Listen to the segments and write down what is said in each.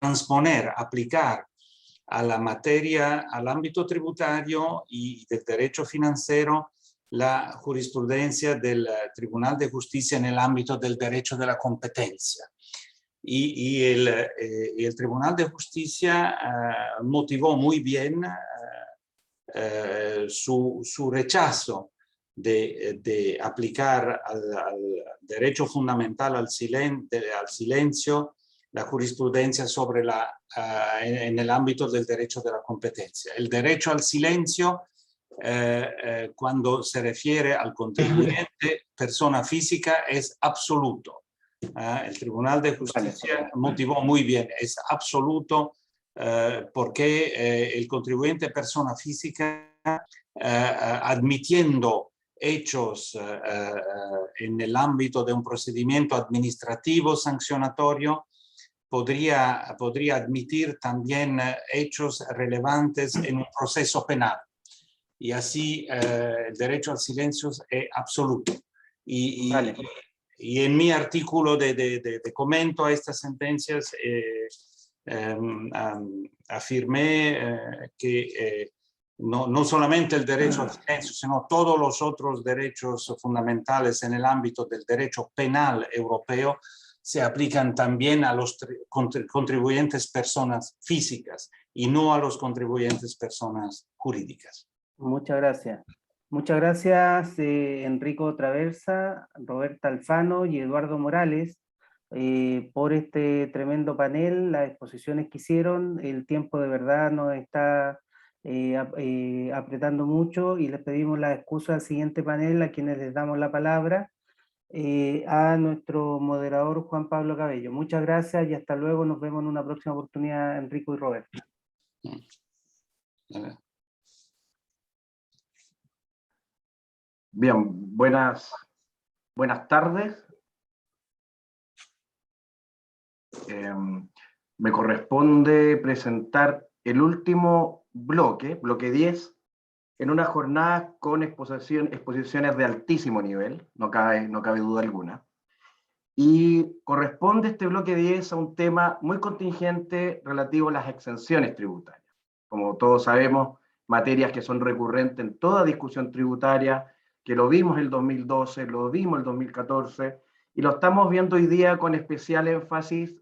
transponer, aplicar a la materia, al ámbito tributario y del derecho financiero, la jurisprudencia del Tribunal de Justicia en el ámbito del derecho de la competencia. Y el Tribunal de Justicia motivó muy bien su rechazo de aplicar al derecho fundamental al silencio la jurisprudencia sobre en el ámbito del derecho de la competencia. El derecho al silencio, cuando se refiere al contribuyente, persona física, es absoluto. El Tribunal de Justicia motivó muy bien, es absoluto, porque el contribuyente persona física, admitiendo hechos en el ámbito de un procedimiento administrativo sancionatorio, podría admitir también hechos relevantes en un proceso penal. Y así el derecho al silencio es absoluto. Y en mi artículo de comento a estas sentencias afirmé que no solamente el derecho al silencio, sino todos los otros derechos fundamentales en el ámbito del derecho penal europeo se aplican también a los contribuyentes personas físicas y no a los contribuyentes personas jurídicas. Muchas gracias. Muchas gracias Enrico Traversa, Roberta Alfano y Eduardo Morales por este tremendo panel, las exposiciones que hicieron. El tiempo de verdad nos está apretando mucho y les pedimos la excusa al siguiente panel, a quienes les damos la palabra, a nuestro moderador Juan Pablo Cabello. Muchas gracias y hasta luego. Nos vemos en una próxima oportunidad, Enrico y Roberta. Bien, buenas tardes. Me corresponde presentar el último bloque 10, en una jornada con exposiciones de altísimo nivel, no cabe duda alguna. Y corresponde este bloque 10 a un tema muy contingente relativo a las exenciones tributarias. Como todos sabemos, materias que son recurrentes en toda discusión tributaria, que lo vimos el 2012, lo vimos el 2014, y lo estamos viendo hoy día con especial énfasis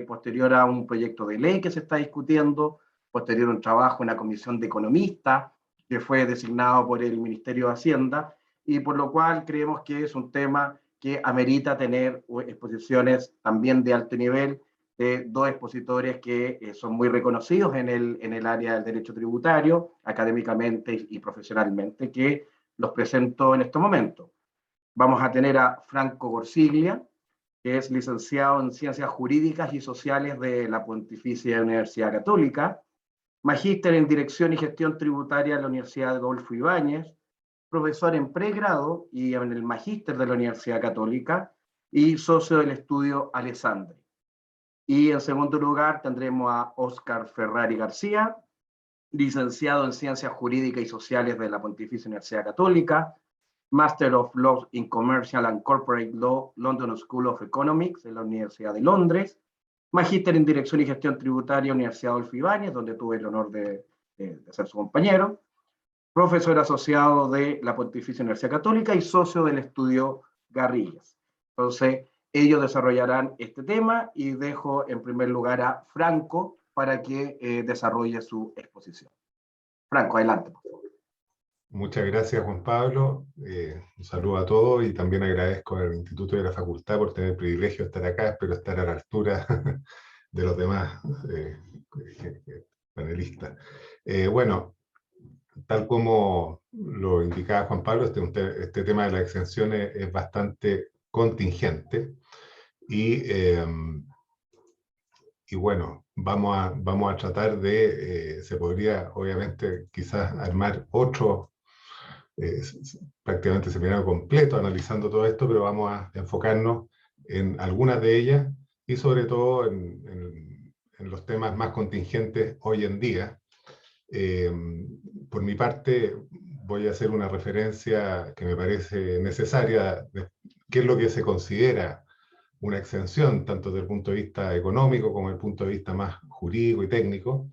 posterior a un proyecto de ley que se está discutiendo, posterior a un trabajo en la Comisión de Economistas, que fue designado por el Ministerio de Hacienda, y por lo cual creemos que es un tema que amerita tener exposiciones también de alto nivel de dos expositores que son muy reconocidos en el área del derecho tributario, académicamente y profesionalmente, que los presento en este momento. Vamos a tener a Franco Borsiglia, que es licenciado en Ciencias Jurídicas y Sociales de la Pontificia Universidad Católica, magíster en Dirección y Gestión Tributaria de la Universidad Adolfo Ibáñez, profesor en pregrado y en el magíster de la Universidad Católica y socio del estudio Alessandri. Y en segundo lugar tendremos a Óscar Ferrari García, licenciado en Ciencias Jurídicas y Sociales de la Pontificia Universidad Católica, Master of Law in Commercial and Corporate Law, London School of Economics, en la Universidad de Londres, magíster en Dirección y Gestión Tributaria, Universidad Adolfo Ibáñez, donde tuve el honor de ser su compañero, profesor asociado de la Pontificia Universidad Católica y socio del estudio Garrillas. Entonces, ellos desarrollarán este tema y dejo en primer lugar a Franco para que desarrolle su exposición. Franco, adelante, por favor. Muchas gracias, Juan Pablo. Un saludo a todos y también agradezco al Instituto de la Facultad por tener el privilegio de estar acá. Espero estar a la altura de los demás panelistas. Bueno, tal como lo indicaba Juan Pablo, este tema de las exenciones es bastante contingente y bueno, vamos a tratar de, se podría obviamente quizás armar otro prácticamente seminario completo analizando todo esto, pero vamos a enfocarnos en algunas de ellas y sobre todo en los temas más contingentes hoy en día. Por mi parte voy a hacer una referencia que me parece necesaria de qué es lo que se considera una exención, tanto desde el punto de vista económico como desde el punto de vista más jurídico y técnico,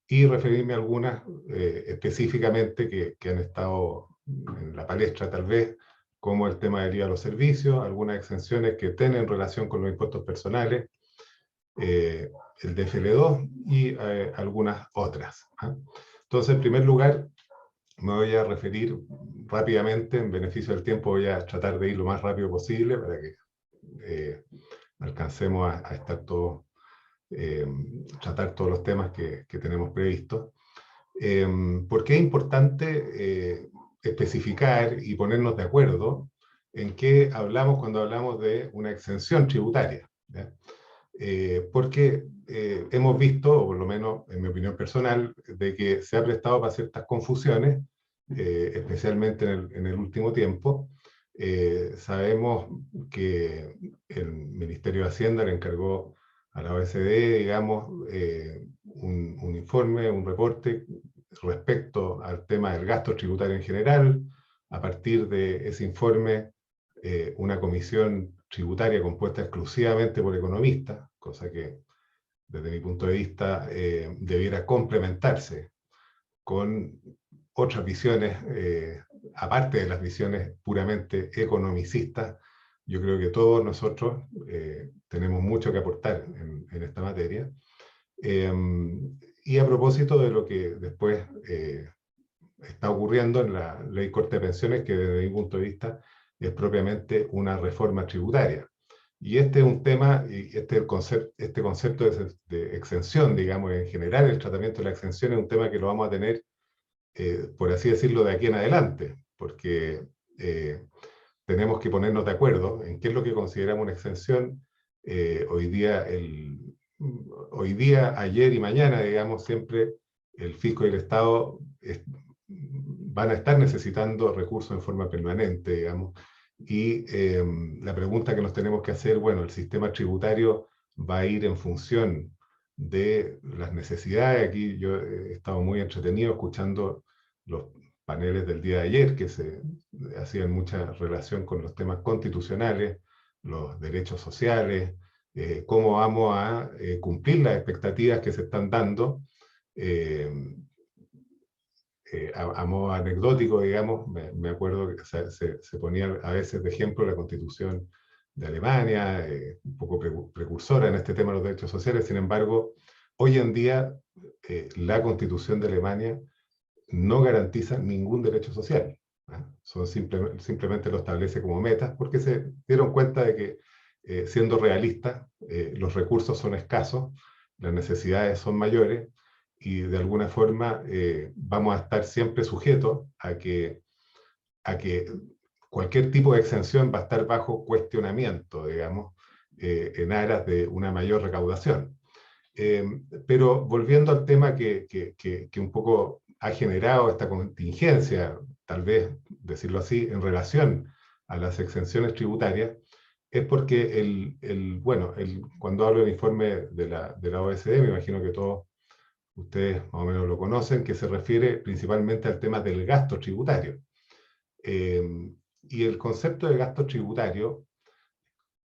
y referirme a algunas específicamente que han estado en la palestra tal vez, como el tema del IVA a los servicios, algunas exenciones que tienen relación con los impuestos personales, el DFL2 y algunas otras. Entonces, en primer lugar, me voy a referir rápidamente, en beneficio del tiempo voy a tratar de ir lo más rápido posible para que alcancemos a estar todos, tratar todos los temas que tenemos previstos. ¿Por qué es importante especificar y ponernos de acuerdo en qué hablamos cuando hablamos de una exención tributaria? Porque hemos visto, o por lo menos en mi opinión personal, de que se ha prestado para ciertas confusiones, especialmente en el último tiempo. Sabemos que el Ministerio de Hacienda le encargó a la OECD, digamos, un informe, un reporte respecto al tema del gasto tributario en general. A partir de ese informe, una comisión tributaria compuesta exclusivamente por economistas, cosa que desde mi punto de vista debiera complementarse con otras visiones, aparte de las visiones puramente economicistas. Yo creo que todos nosotros tenemos mucho que aportar en esta materia. Y a propósito de lo que después está ocurriendo en la Ley Corte de Pensiones, que desde mi punto de vista es propiamente una reforma tributaria. Y este es un tema, y este concepto de exención, digamos, en general el tratamiento de la exención es un tema que lo vamos a tener, por así decirlo, de aquí en adelante, porque tenemos que ponernos de acuerdo en qué es lo que consideramos una exención. Hoy día, ayer y mañana, digamos, siempre el fisco y el Estado van a estar necesitando recursos en forma permanente, digamos, y la pregunta que nos tenemos que hacer, bueno, el sistema tributario va a ir en función de las necesidades. Aquí yo he estado muy entretenido escuchando los paneles del día de ayer, que se hacían mucha relación con los temas constitucionales, los derechos sociales, cómo vamos a cumplir las expectativas que se están dando. A modo anecdótico, digamos, me acuerdo que se ponía a veces de ejemplo la Constitución de Alemania, un poco precursora en este tema de los derechos sociales. Sin embargo, hoy en día la Constitución de Alemania no garantiza ningún derecho social. Simplemente lo establece como metas, porque se dieron cuenta de que, siendo realistas, los recursos son escasos, las necesidades son mayores, y de alguna forma vamos a estar siempre sujetos a que cualquier tipo de exención va a estar bajo cuestionamiento, digamos, en aras de una mayor recaudación. Pero volviendo al tema que un poco ha generado esta contingencia, tal vez decirlo así, en relación a las exenciones tributarias, es porque cuando hablo del informe de la OECD, me imagino que todos ustedes más o menos lo conocen, que se refiere principalmente al tema del gasto tributario. Y el concepto de gasto tributario,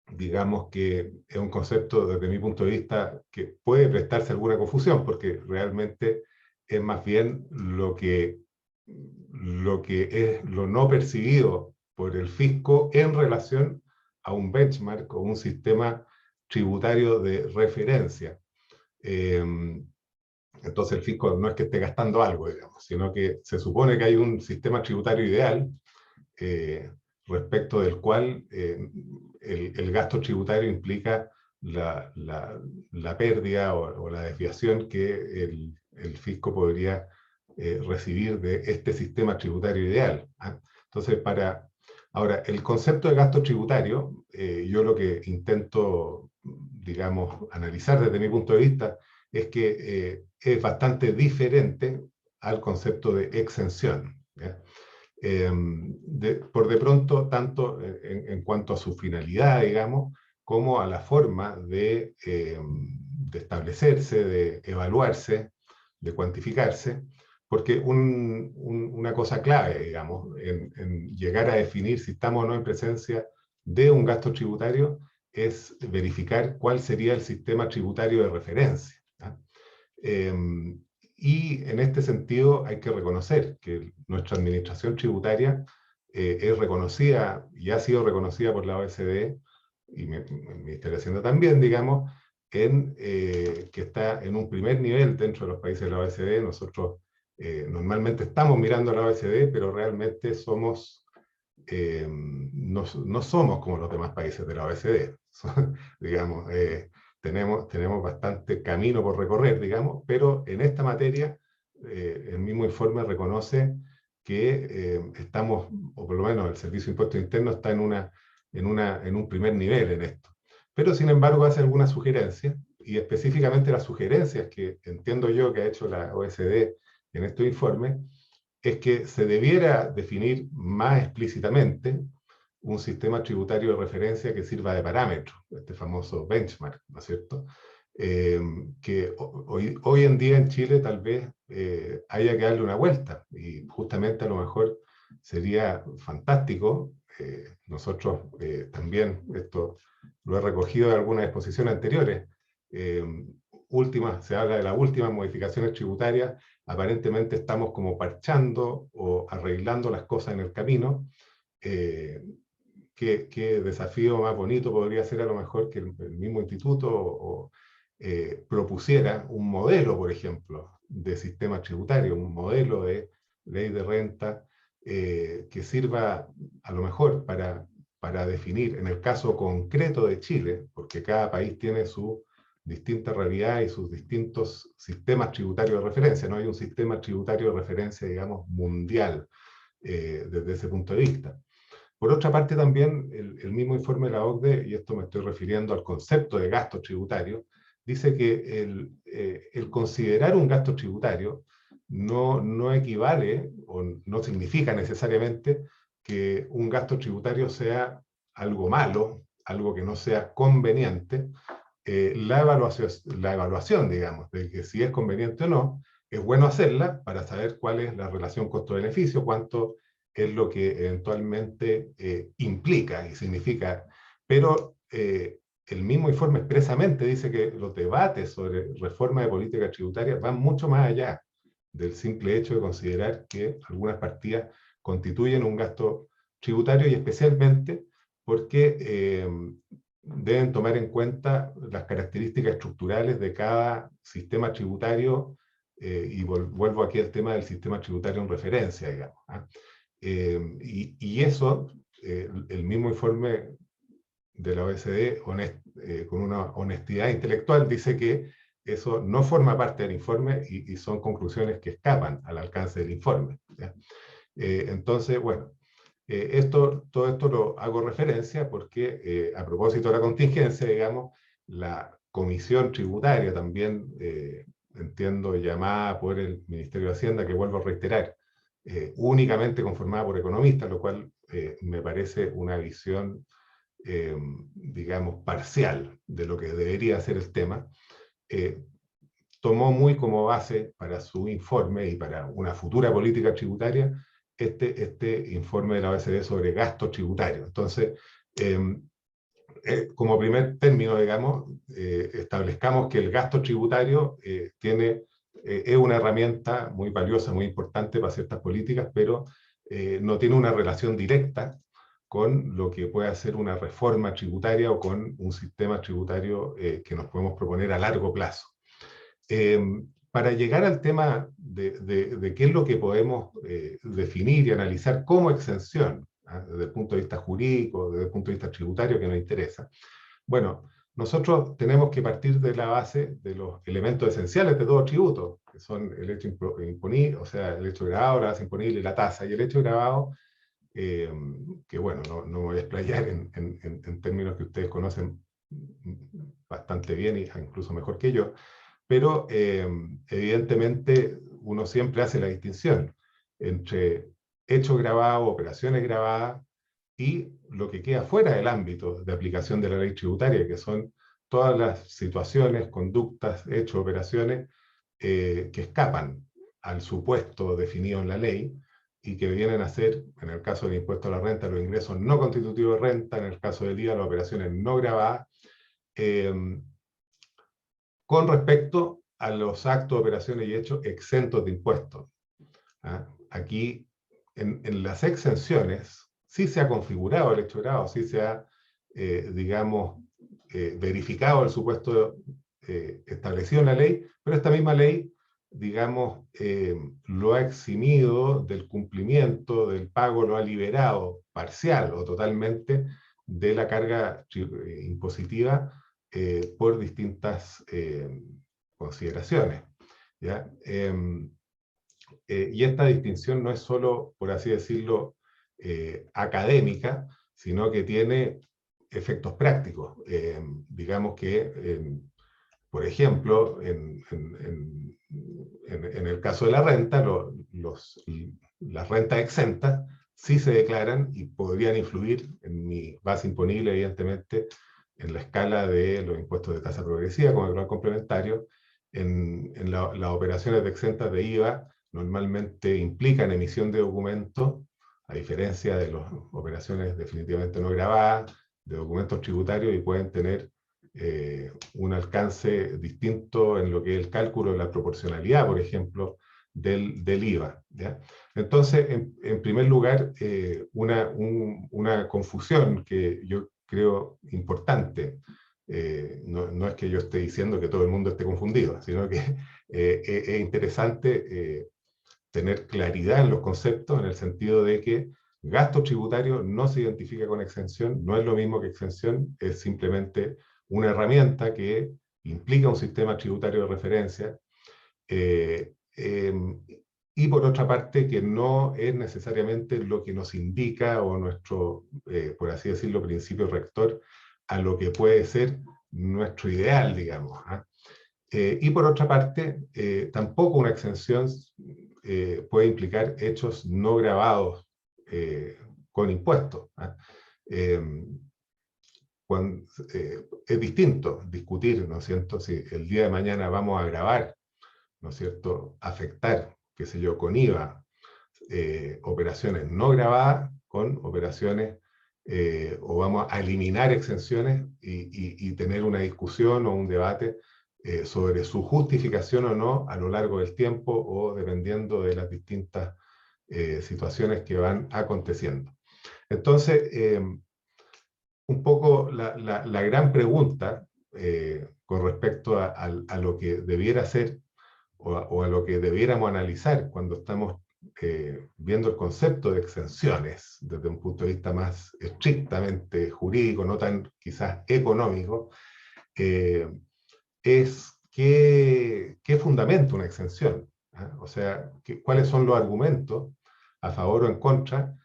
digamos que es un concepto, desde mi punto de vista, que puede prestarse alguna confusión, porque realmente es más bien lo que es lo no percibido por el fisco en relación a un benchmark o un sistema tributario de referencia. Entonces el fisco no es que esté gastando algo, digamos, sino que se supone que hay un sistema tributario ideal respecto del cual el gasto tributario implica la pérdida o la desviación que el fisco podría recibir de este sistema tributario ideal. Entonces, ahora, el concepto de gasto tributario, yo lo que intento, digamos, analizar desde mi punto de vista, es que es bastante diferente al concepto de exención. Por de pronto, tanto en cuanto a su finalidad, digamos, como a la forma de establecerse, de evaluarse, de cuantificarse, porque una cosa clave, digamos, en llegar a definir si estamos o no en presencia de un gasto tributario, es verificar cuál sería el sistema tributario de referencia. Y en este sentido hay que reconocer que nuestra administración tributaria es reconocida y ha sido reconocida por la OECD y el Ministerio de Hacienda también, digamos, que está en un primer nivel dentro de los países de la OECD. Nosotros normalmente estamos mirando a la OECD, pero realmente somos, no somos como los demás países de la OECD. Digamos, tenemos bastante camino por recorrer, digamos, pero en esta materia el mismo informe reconoce que estamos, o por lo menos el Servicio de Impuestos Internos está en un primer nivel en esto. Pero sin embargo hace algunas sugerencias, y específicamente las sugerencias que entiendo yo que ha hecho la OECD en estos informes, es que se debiera definir más explícitamente un sistema tributario de referencia que sirva de parámetro, este famoso benchmark, ¿no es cierto? Que hoy en día en Chile tal vez haya que darle una vuelta, y justamente a lo mejor sería fantástico. Nosotros también, esto lo he recogido de algunas exposiciones anteriores, se habla de las últimas modificaciones tributarias, aparentemente estamos como parchando o arreglando las cosas en el camino. ¿Qué desafío más bonito podría ser a lo mejor que el mismo instituto propusiera un modelo, por ejemplo, de sistema tributario, un modelo de ley de renta que sirva a lo mejor para definir, en el caso concreto de Chile, porque cada país tiene su distinta realidad y sus distintos sistemas tributarios de referencia. No hay un sistema tributario de referencia, digamos, mundial desde ese punto de vista. Por otra parte, también el mismo informe de la OCDE, y esto me estoy refiriendo al concepto de gasto tributario, dice que el considerar un gasto tributario no equivale o no significa necesariamente que un gasto tributario sea algo malo, algo que no sea conveniente. La evaluación, digamos, de que si es conveniente o no, es bueno hacerla para saber cuál es la relación costo-beneficio, cuánto es lo que eventualmente implica y significa. Pero el mismo informe expresamente dice que los debates sobre reforma de política tributaria van mucho más allá del simple hecho de considerar que algunas partidas constituyen un gasto tributario, y especialmente porque deben tomar en cuenta las características estructurales de cada sistema tributario, y vuelvo aquí al tema del sistema tributario en referencia, digamos. Y eso, el mismo informe de la OECD, con una honestidad intelectual, dice que eso no forma parte del informe y son conclusiones que escapan al alcance del informe. Entonces, bueno, todo esto lo hago referencia porque a propósito de la contingencia, digamos, la comisión tributaria también, entiendo, llamada por el Ministerio de Hacienda, que vuelvo a reiterar, únicamente conformada por economistas, lo cual me parece una visión, digamos, parcial de lo que debería ser el tema, tomó muy como base para su informe y para una futura política tributaria este informe de la OECD sobre gasto tributario. Entonces, como primer término, digamos, establezcamos que el gasto tributario es una herramienta muy valiosa, muy importante para ciertas políticas, pero no tiene una relación directa con lo que puede ser una reforma tributaria o con un sistema tributario que nos podemos proponer a largo plazo. Para llegar al tema de qué es lo que podemos definir y analizar como exención, desde el punto de vista jurídico, desde el punto de vista tributario que nos interesa, bueno, nosotros tenemos que partir de la base de los elementos esenciales de todo tributo, que son el hecho imponible, o sea, el hecho gravado, la base imponible y la tasa. Y el hecho gravado, que bueno, no me voy a explayar en términos que ustedes conocen bastante bien, e incluso mejor que yo, pero evidentemente uno siempre hace la distinción entre hecho grabado, operaciones grabadas, y lo que queda fuera del ámbito de aplicación de la ley tributaria, que son todas las situaciones, conductas, hechos, operaciones que escapan al supuesto definido en la ley, y que vienen a ser, en el caso del impuesto a la renta, los ingresos no constitutivos de renta, en el caso del IVA, las operaciones no gravadas, con respecto a los actos, operaciones y hechos exentos de impuestos. Aquí, en las exenciones, sí se ha configurado el hecho grave, sí se ha, digamos, verificado el supuesto establecido en la ley, pero esta misma ley, digamos, lo ha eximido del cumplimiento, del pago, lo ha liberado parcial o totalmente de la carga impositiva por distintas consideraciones, ¿ya? Y esta distinción no es solo, por así decirlo, académica, sino que tiene efectos prácticos. Digamos que, por ejemplo, en el caso de la renta, las rentas exentas sí se declaran y podrían influir en mi base imponible, evidentemente, en la escala de los impuestos de tasa progresiva, como el grado complementario. Las operaciones de exentas de IVA normalmente implican emisión de documentos, a diferencia de las operaciones definitivamente no gravadas, de documentos tributarios, y pueden tener un alcance distinto en lo que es el cálculo de la proporcionalidad, por ejemplo, del IVA, ¿ya? Entonces, en primer lugar, una confusión que yo creo importante, no es que yo esté diciendo que todo el mundo esté confundido, sino que es interesante tener claridad en los conceptos, en el sentido de que gasto tributario no se identifica con exención, no es lo mismo que exención, es simplemente una herramienta que implica un sistema tributario de referencia, y por otra parte que no es necesariamente lo que nos indica o nuestro, por así decirlo, principio rector a lo que puede ser nuestro ideal, digamos. Y por otra parte, tampoco una exención puede implicar hechos no gravados con impuestos. Es distinto discutir, ¿no es cierto?, si el día de mañana vamos a gravar, ¿no es cierto?, afectar, qué sé yo, con IVA, operaciones no grabadas con operaciones, o vamos a eliminar exenciones y tener una discusión o un debate sobre su justificación o no a lo largo del tiempo o dependiendo de las distintas situaciones que van aconteciendo. Entonces, un poco la gran pregunta con respecto a lo que debiera ser o a lo que debiéramos analizar cuando estamos viendo el concepto de exenciones desde un punto de vista más estrictamente jurídico, no tan quizás económico, es qué fundamenta una exención, ¿eh? O sea, cuáles son los argumentos a favor o en contra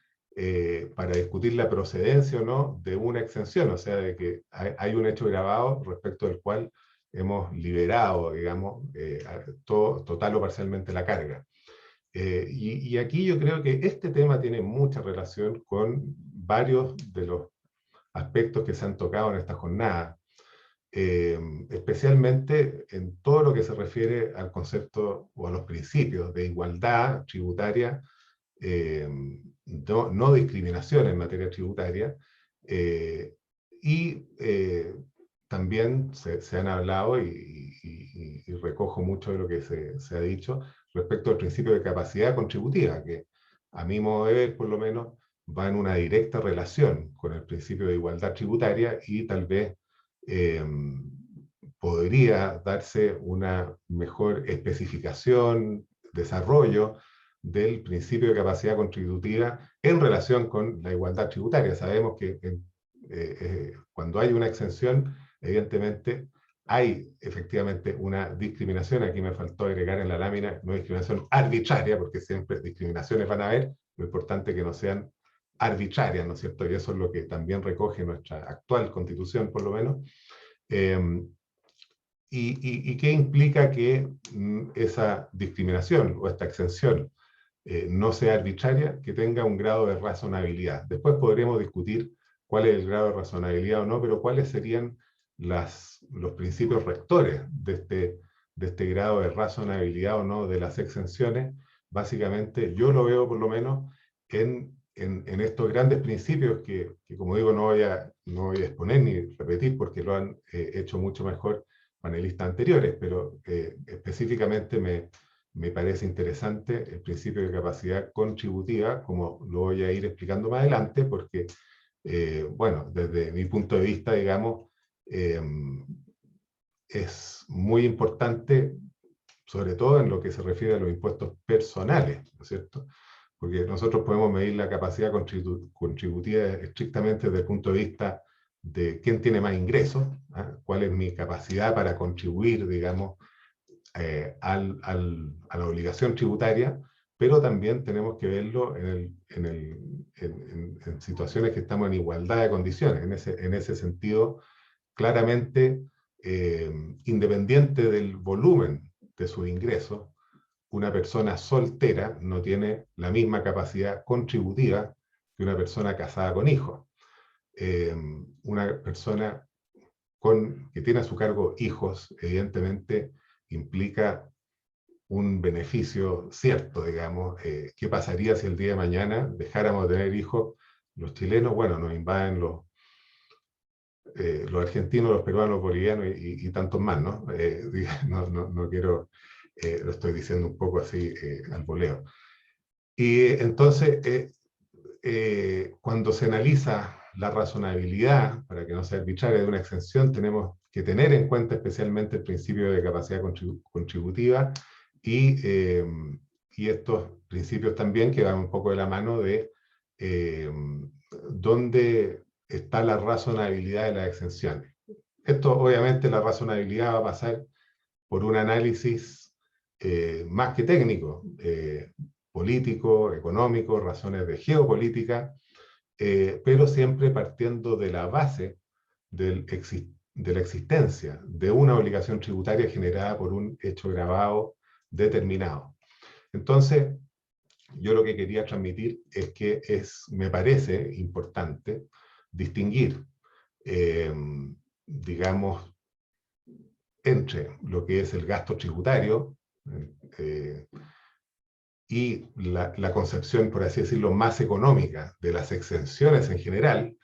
para discutir la procedencia o no de una exención, o sea, de que hay un hecho grabado respecto del cual hemos liberado, digamos, total o parcialmente la carga. Y aquí yo creo que este tema tiene mucha relación con varios de los aspectos que se han tocado en esta jornada, especialmente en todo lo que se refiere al concepto o a los principios de igualdad tributaria, no discriminación en materia tributaria, y también se han hablado, y recojo mucho de lo que se ha dicho, respecto al principio de capacidad contributiva, que a mi modo de ver, por lo menos, va en una directa relación con el principio de igualdad tributaria y tal vez podría darse una mejor especificación, desarrollo del principio de capacidad contributiva en relación con la igualdad tributaria. Sabemos que cuando hay una exención, evidentemente hay efectivamente una discriminación. Aquí me faltó agregar en la lámina, no discriminación arbitraria, porque siempre discriminaciones van a haber, lo importante es que no sean arbitrarias, ¿no es cierto? Y eso es lo que también recoge nuestra actual Constitución, por lo menos. ¿Y qué implica que esa discriminación o esta exención no sea arbitraria? Que tenga un grado de razonabilidad. Después podremos discutir cuál es el grado de razonabilidad o no, pero cuáles serían los principios rectores de este grado de razonabilidad o no de las exenciones, básicamente, yo lo veo por lo menos en estos grandes principios que como digo, no voy a exponer ni repetir porque lo han hecho mucho mejor panelistas anteriores, pero específicamente me parece interesante el principio de capacidad contributiva, como lo voy a ir explicando más adelante, porque, bueno, desde mi punto de vista, digamos, es muy importante, sobre todo en lo que se refiere a los impuestos personales, ¿no es cierto? Porque nosotros podemos medir la capacidad contributiva estrictamente desde el punto de vista de quién tiene más ingresos, ¿ah? Cuál es mi capacidad para contribuir, digamos, a la obligación tributaria, pero también tenemos que verlo en situaciones que estamos en igualdad de condiciones. En ese sentido, claramente, independiente del volumen de sus ingresos, una persona soltera no tiene la misma capacidad contributiva que una persona casada con hijos. Una persona que tiene a su cargo hijos, evidentemente, implica un beneficio cierto, digamos. ¿Qué pasaría si el día de mañana dejáramos de tener hijos? Los chilenos, bueno, nos invaden los argentinos, los peruanos, los bolivianos y tantos más, ¿no? No quiero, lo estoy diciendo un poco así al voleo. Y entonces, cuando se analiza la razonabilidad, para que no sea arbitraria, de una exención, tenemos que tener en cuenta especialmente el principio de capacidad contributiva y estos principios también que van un poco de la mano de dónde está la razonabilidad de las exenciones. Esto, obviamente, la razonabilidad va a pasar por un análisis más que técnico, político, económico, razones de geopolítica, pero siempre partiendo de la base de la existencia de una obligación tributaria generada por un hecho grabado determinado. Entonces, yo lo que quería transmitir es que me parece importante distinguir, digamos, entre lo que es el gasto tributario y la concepción, por así decirlo, más económica de las exenciones en general,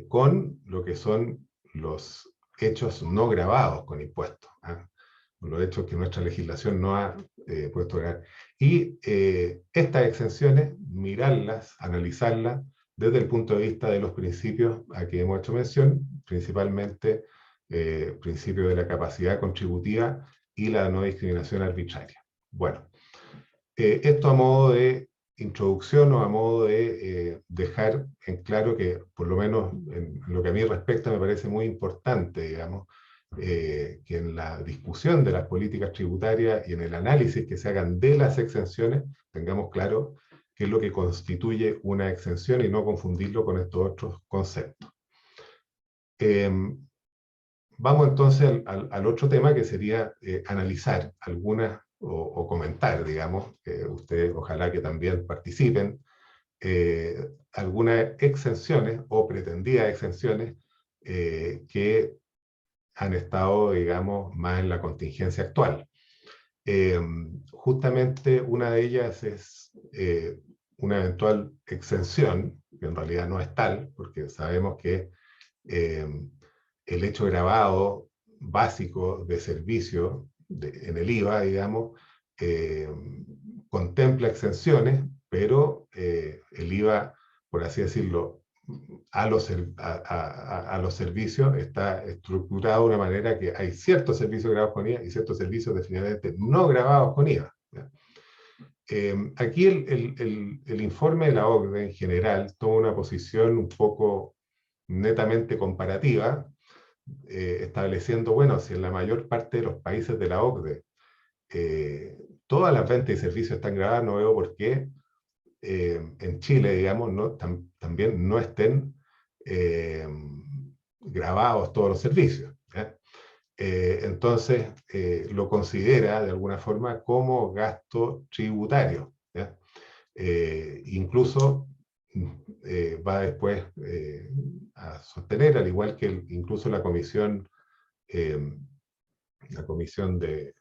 con lo que son los hechos no gravados con impuestos, ¿eh? Los hechos que nuestra legislación no ha puesto a grabar. Y estas exenciones, mirarlas, analizarlas desde el punto de vista de los principios a que hemos hecho mención, principalmente principio de la capacidad contributiva y la no discriminación arbitraria. Bueno, esto a modo de introducción o a modo de dejar en claro que, por lo menos en lo que a mí respecta, me parece muy importante, digamos, que en la discusión de las políticas tributarias y en el análisis que se hagan de las exenciones, tengamos claro qué es lo que constituye una exención y no confundirlo con estos otros conceptos. Vamos entonces al otro tema, que sería analizar algunas o comentar, digamos, ustedes ojalá que también participen, algunas exenciones o pretendidas exenciones que han estado, digamos, más en la contingencia actual. Justamente una de ellas es una eventual exención, que en realidad no es tal, porque sabemos que el hecho grabado básico de servicio en el IVA, digamos, contempla exenciones, pero el IVA, por así decirlo, a los servicios está estructurado de una manera que hay ciertos servicios grabados con IVA y ciertos servicios definitivamente no grabados con IVA. Aquí el informe de la OCDE en general toma una posición un poco netamente comparativa, estableciendo, bueno, si en la mayor parte de los países de la OCDE todas las ventas y servicios están grabadas, no veo por qué en Chile, digamos, también no estén grabados todos los servicios. Entonces, lo considera de alguna forma como gasto tributario. Incluso va después a sostener, al igual que incluso la comisión de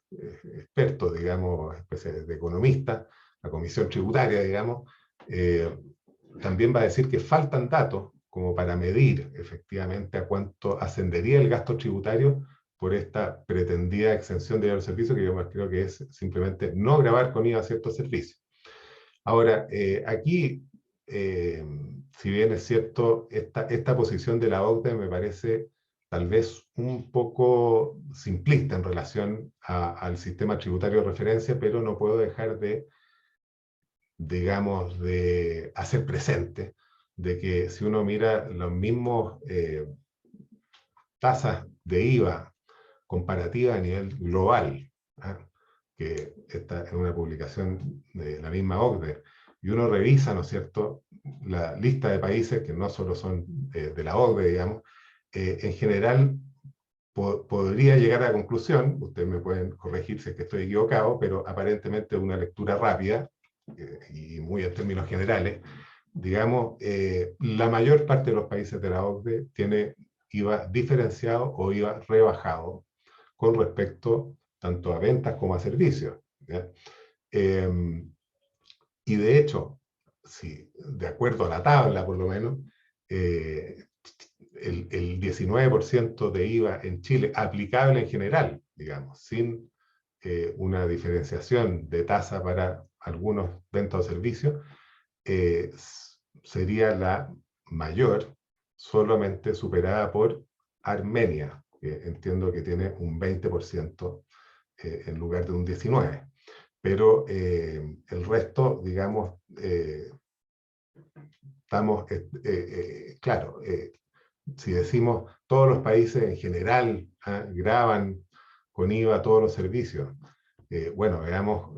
expertos, digamos, de economistas, la Comisión Tributaria, digamos, también va a decir que faltan datos como para medir efectivamente a cuánto ascendería el gasto tributario por esta pretendida exención de IVA a los servicios, que yo creo que es simplemente no gravar con IVA ciertos servicios. Ahora, aquí, si bien es cierto, esta posición de la OCDE me parece tal vez un poco simplista en relación al sistema tributario de referencia, pero no puedo dejar de, digamos, de hacer presente de que si uno mira los mismos tasas de IVA comparativa a nivel global, que esta es una publicación de la misma OCDE, y uno revisa, ¿no es cierto?, la lista de países que no solo son de la OCDE, digamos, en general podría llegar a la conclusión, ustedes me pueden corregir si es que estoy equivocado, pero aparentemente una lectura rápida, y muy en términos generales, digamos, la mayor parte de los países de la OCDE tiene IVA diferenciado o IVA rebajado con respecto tanto a ventas como a servicios. Y de hecho, si, de acuerdo a la tabla por lo menos, el 19% de IVA en Chile, aplicable en general, digamos, sin una diferenciación de tasa para algunos ventas o servicios, sería la mayor, solamente superada por Armenia, que entiendo que tiene un 20% en lugar de un 19%. Pero el resto, digamos, estamos, claro, si decimos todos los países en general graban con IVA todos los servicios, bueno, veamos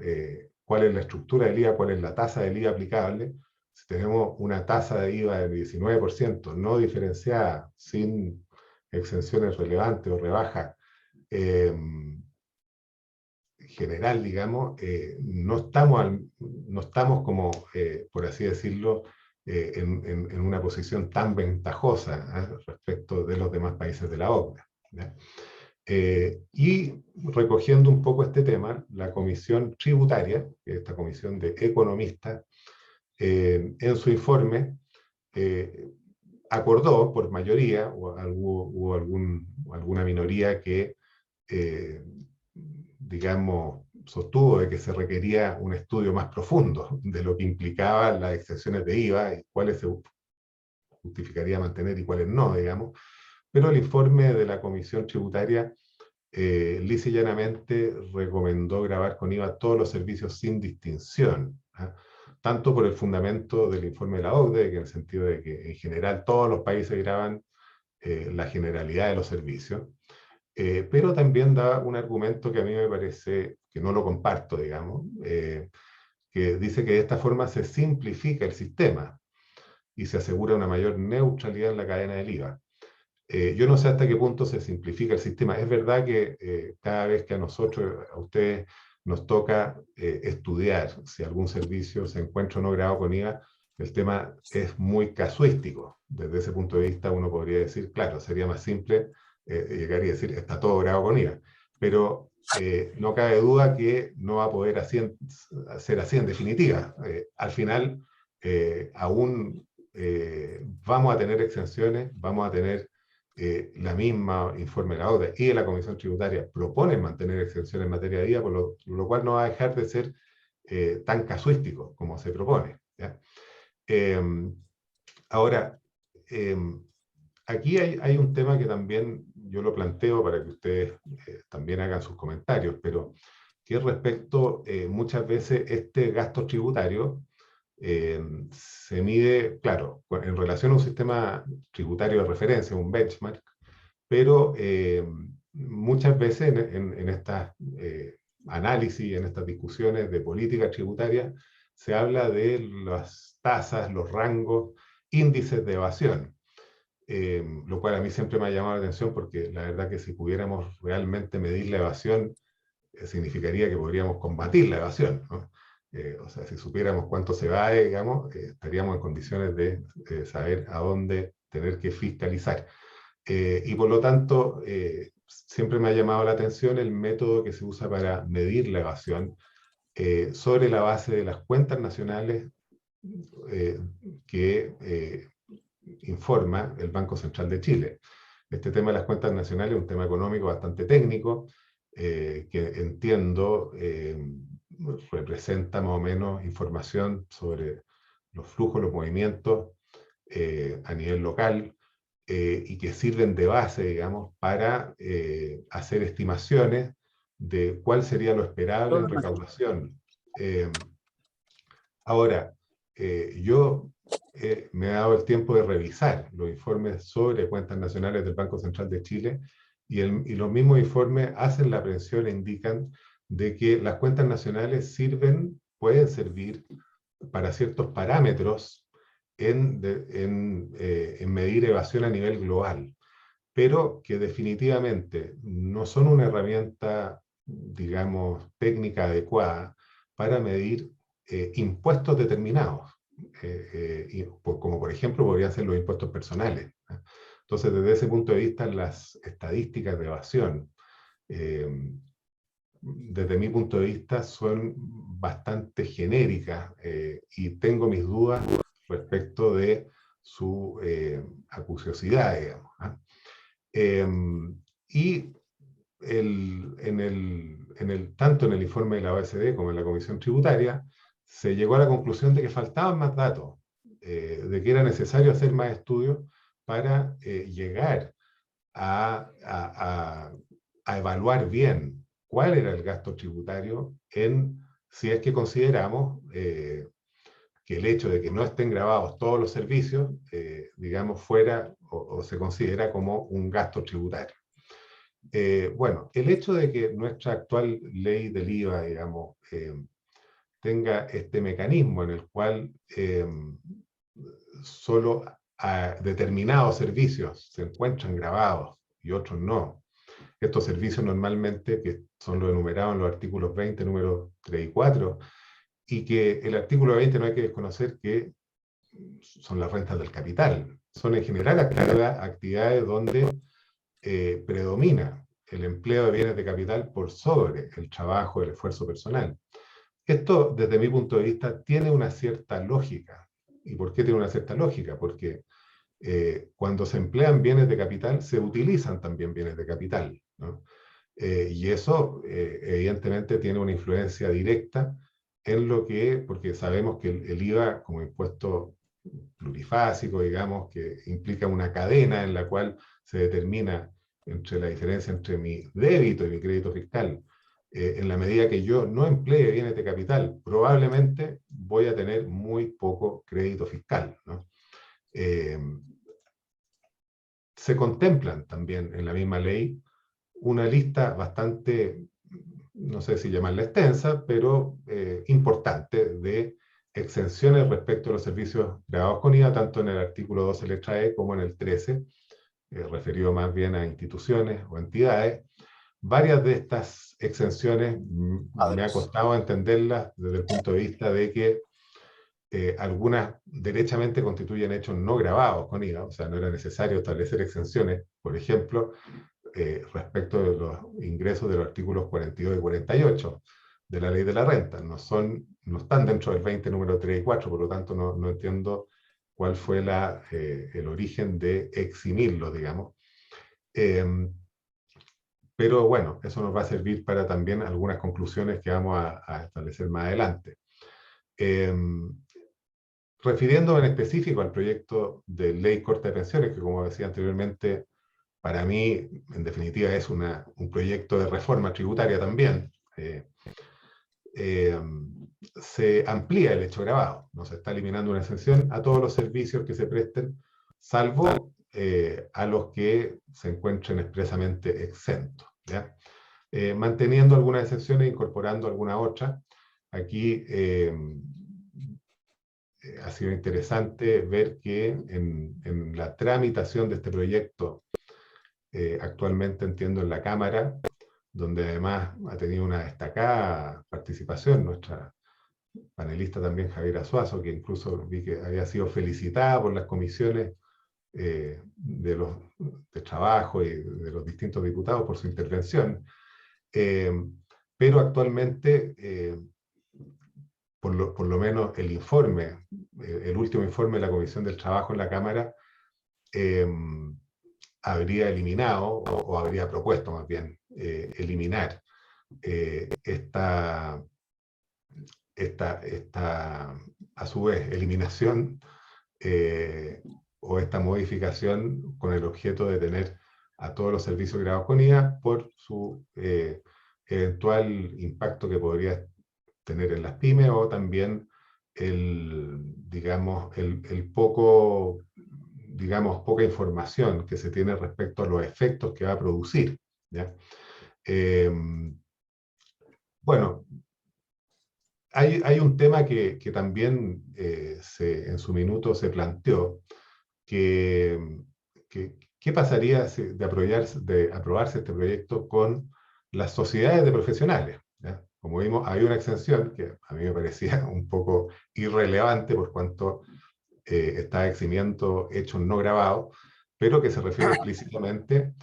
cuál es la estructura del IVA, cuál es la tasa del IVA aplicable. Si tenemos una tasa de IVA del 19%, no diferenciada, sin exenciones relevantes o rebajas, general, digamos, no estamos como, por así decirlo, en una posición tan ventajosa respecto de los demás países de la OCDE. Y recogiendo un poco este tema, la Comisión Tributaria, esta comisión de economistas, en su informe acordó por mayoría, o hubo alguna minoría que digamos, sostuvo de que se requería un estudio más profundo de lo que implicaban las exenciones de IVA y cuáles se justificaría mantener y cuáles no, digamos. Pero el informe de la Comisión Tributaria lisa y llanamente recomendó gravar con IVA todos los servicios sin distinción, tanto por el fundamento del informe de la OCDE, que en el sentido de que en general todos los países graban la generalidad de los servicios, pero también da un argumento que a mí me parece, que no lo comparto, digamos, que dice que de esta forma se simplifica el sistema y se asegura una mayor neutralidad en la cadena del IVA. Yo no sé hasta qué punto se simplifica el sistema. Es verdad que cada vez que a nosotros, a ustedes, nos toca estudiar si algún servicio se encuentra o no grabado con IVA, el tema es muy casuístico. Desde ese punto de vista uno podría decir, claro, sería más simple llegar y decir, está todo grabado con IVA. Pero no cabe duda que no va a poder ser así en definitiva. Al final, aún vamos a tener exenciones, vamos a tener la misma informe de la OCDE y de la Comisión Tributaria proponen mantener exenciones en materia de IVA, por lo cual no va a dejar de ser tan casuístico como se propone, ¿ya? Ahora, aquí hay un tema que también yo lo planteo para que ustedes también hagan sus comentarios, pero que respecto, muchas veces este gasto tributario se mide, claro, en relación a un sistema tributario de referencia, un benchmark, pero muchas veces en estas análisis, en estas discusiones de política tributaria, se habla de las tasas, los rangos, índices de evasión. Lo cual a mí siempre me ha llamado la atención porque la verdad que si pudiéramos realmente medir la evasión, significaría que podríamos combatir la evasión, ¿no? O sea, si supiéramos cuánto se va, digamos, estaríamos en condiciones de saber a dónde tener que fiscalizar. Y por lo tanto, siempre me ha llamado la atención el método que se usa para medir la evasión, sobre la base de las cuentas nacionales que informa el Banco Central de Chile. Este tema de las cuentas nacionales es un tema económico bastante técnico, que entiendo representa más o menos información sobre los flujos, los movimientos a nivel local, y que sirven de base, digamos, para hacer estimaciones de cuál sería lo esperable en recaudación. Ahora, yo me he dado el tiempo de revisar los informes sobre cuentas nacionales del Banco Central de Chile, y los mismos informes hacen la precisión e indican de que las cuentas nacionales pueden servir para ciertos parámetros en medir evasión a nivel global, pero que definitivamente no son una herramienta, digamos, técnica adecuada para medir impuestos determinados, como por ejemplo podrían ser los impuestos personales. Entonces, desde ese punto de vista, las estadísticas de evasión, desde mi punto de vista, son bastante genéricas, y tengo mis dudas respecto de su acuciosidad, digamos. Y tanto en el informe de la OECD como en la Comisión Tributaria, se llegó a la conclusión de que faltaban más datos, de que era necesario hacer más estudios para llegar a evaluar bien cuál era el gasto tributario, si es que consideramos que el hecho de que no estén grabados todos los servicios, digamos, fuera o se considera como un gasto tributario. Bueno, el hecho de que nuestra actual ley del IVA, digamos, tenga este mecanismo en el cual solo a determinados servicios se encuentran grabados y otros no. Estos servicios normalmente, que son los enumerados en los artículos 20, números 3 y 4, y que el artículo 20 no hay que desconocer que son las rentas del capital. Son en general actividades donde predomina el empleo de bienes de capital por sobre el trabajo, el esfuerzo personal. Esto, desde mi punto de vista, tiene una cierta lógica. ¿Y por qué tiene una cierta lógica? Porque cuando se emplean bienes de capital, se utilizan también bienes de capital, ¿no? Y eso, evidentemente, tiene una influencia directa en porque sabemos que el IVA, como impuesto plurifásico, digamos, que implica una cadena en la cual se determina la diferencia entre mi débito y mi crédito fiscal. En la medida que yo no emplee bienes de capital, probablemente voy a tener muy poco crédito fiscal, ¿no? Se contemplan también en la misma ley una lista bastante, no sé si llamarla extensa, pero importante, de exenciones respecto a los servicios grabados con IVA, tanto en el artículo 12 letra E como en el 13, referido más bien a instituciones o entidades. Varias de estas exenciones me ha costado entenderlas desde el punto de vista de que algunas derechamente constituyen hechos no gravados con IVA, o sea, no era necesario establecer exenciones, por ejemplo, respecto de los ingresos de los artículos 42 y 48 de la Ley de la Renta. No están dentro del 20 número 3 y 4, por lo tanto no entiendo cuál fue el origen de eximirlo, digamos. Pero bueno, eso nos va a servir para también algunas conclusiones que vamos a establecer más adelante. Refiriéndome en específico al proyecto de ley corta de pensiones, que como decía anteriormente, para mí, en definitiva, es un proyecto de reforma tributaria también. Se amplía el hecho grabado, no se está eliminando una exención a todos los servicios que se presten, salvo a los que se encuentren expresamente exentos, ¿ya? Manteniendo algunas excepciones e incorporando alguna otra. Aquí ha sido interesante ver que en la tramitación de este proyecto, actualmente entiendo en la Cámara, donde además ha tenido una destacada participación nuestra panelista también, Javiera Suazo, que incluso vi que había sido felicitada por las comisiones de trabajo y de los distintos diputados por su intervención. Pero actualmente por lo menos el informe, el último informe de la Comisión del Trabajo en la Cámara, habría eliminado, o habría propuesto más bien, eliminar esta, a su vez, eliminación o esta modificación con el objeto de tener a todos los servicios grabados con IVA por su eventual impacto que podría tener en las pymes, o también digamos, poca información que se tiene respecto a los efectos que va a producir, ¿ya? Bueno, hay un tema que también en su minuto se planteó, ¿qué pasaría de aprobarse este proyecto con las sociedades de profesionales? ¿Ya? Como vimos, hay una exención que a mí me parecía un poco irrelevante por cuanto está eximiendo hechos no grabados, pero que se refiere explícitamente,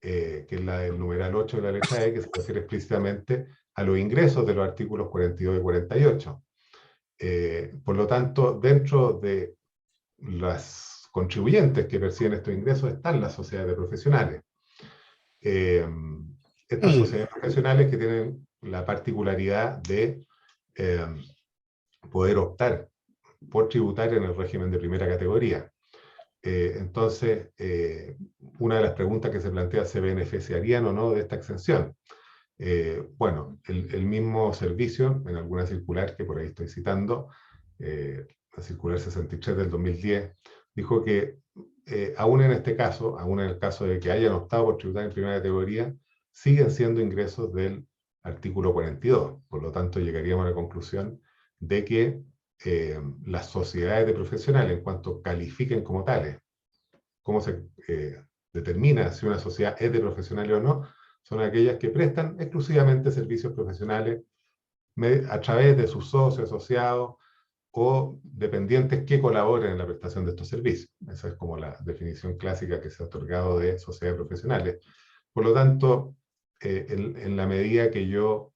que es la del numeral 8 de la letra E, que se refiere explícitamente a los ingresos de los artículos 42 y 48. Por lo tanto, dentro de las contribuyentes que perciben estos ingresos están las sociedades de profesionales. Estas sociedades profesionales que tienen la particularidad de poder optar por tributar en el régimen de primera categoría. Entonces, una de las preguntas que se plantea, ¿se beneficiarían o no de esta exención? Bueno, el mismo servicio, en alguna circular que por ahí estoy citando, la circular 63 del 2010, dijo que aún en este caso, aún en el caso de que hayan optado por tributar en primera categoría, siguen siendo ingresos del artículo 42. Por lo tanto, llegaríamos a la conclusión de que las sociedades de profesionales, en cuanto califiquen como tales, cómo se determina si una sociedad es de profesionales o no, son aquellas que prestan exclusivamente servicios profesionales a través de sus socios, asociados o dependientes que colaboren en la prestación de estos servicios. Esa es como la definición clásica que se ha otorgado de sociedades profesionales. Por lo tanto, en la medida que yo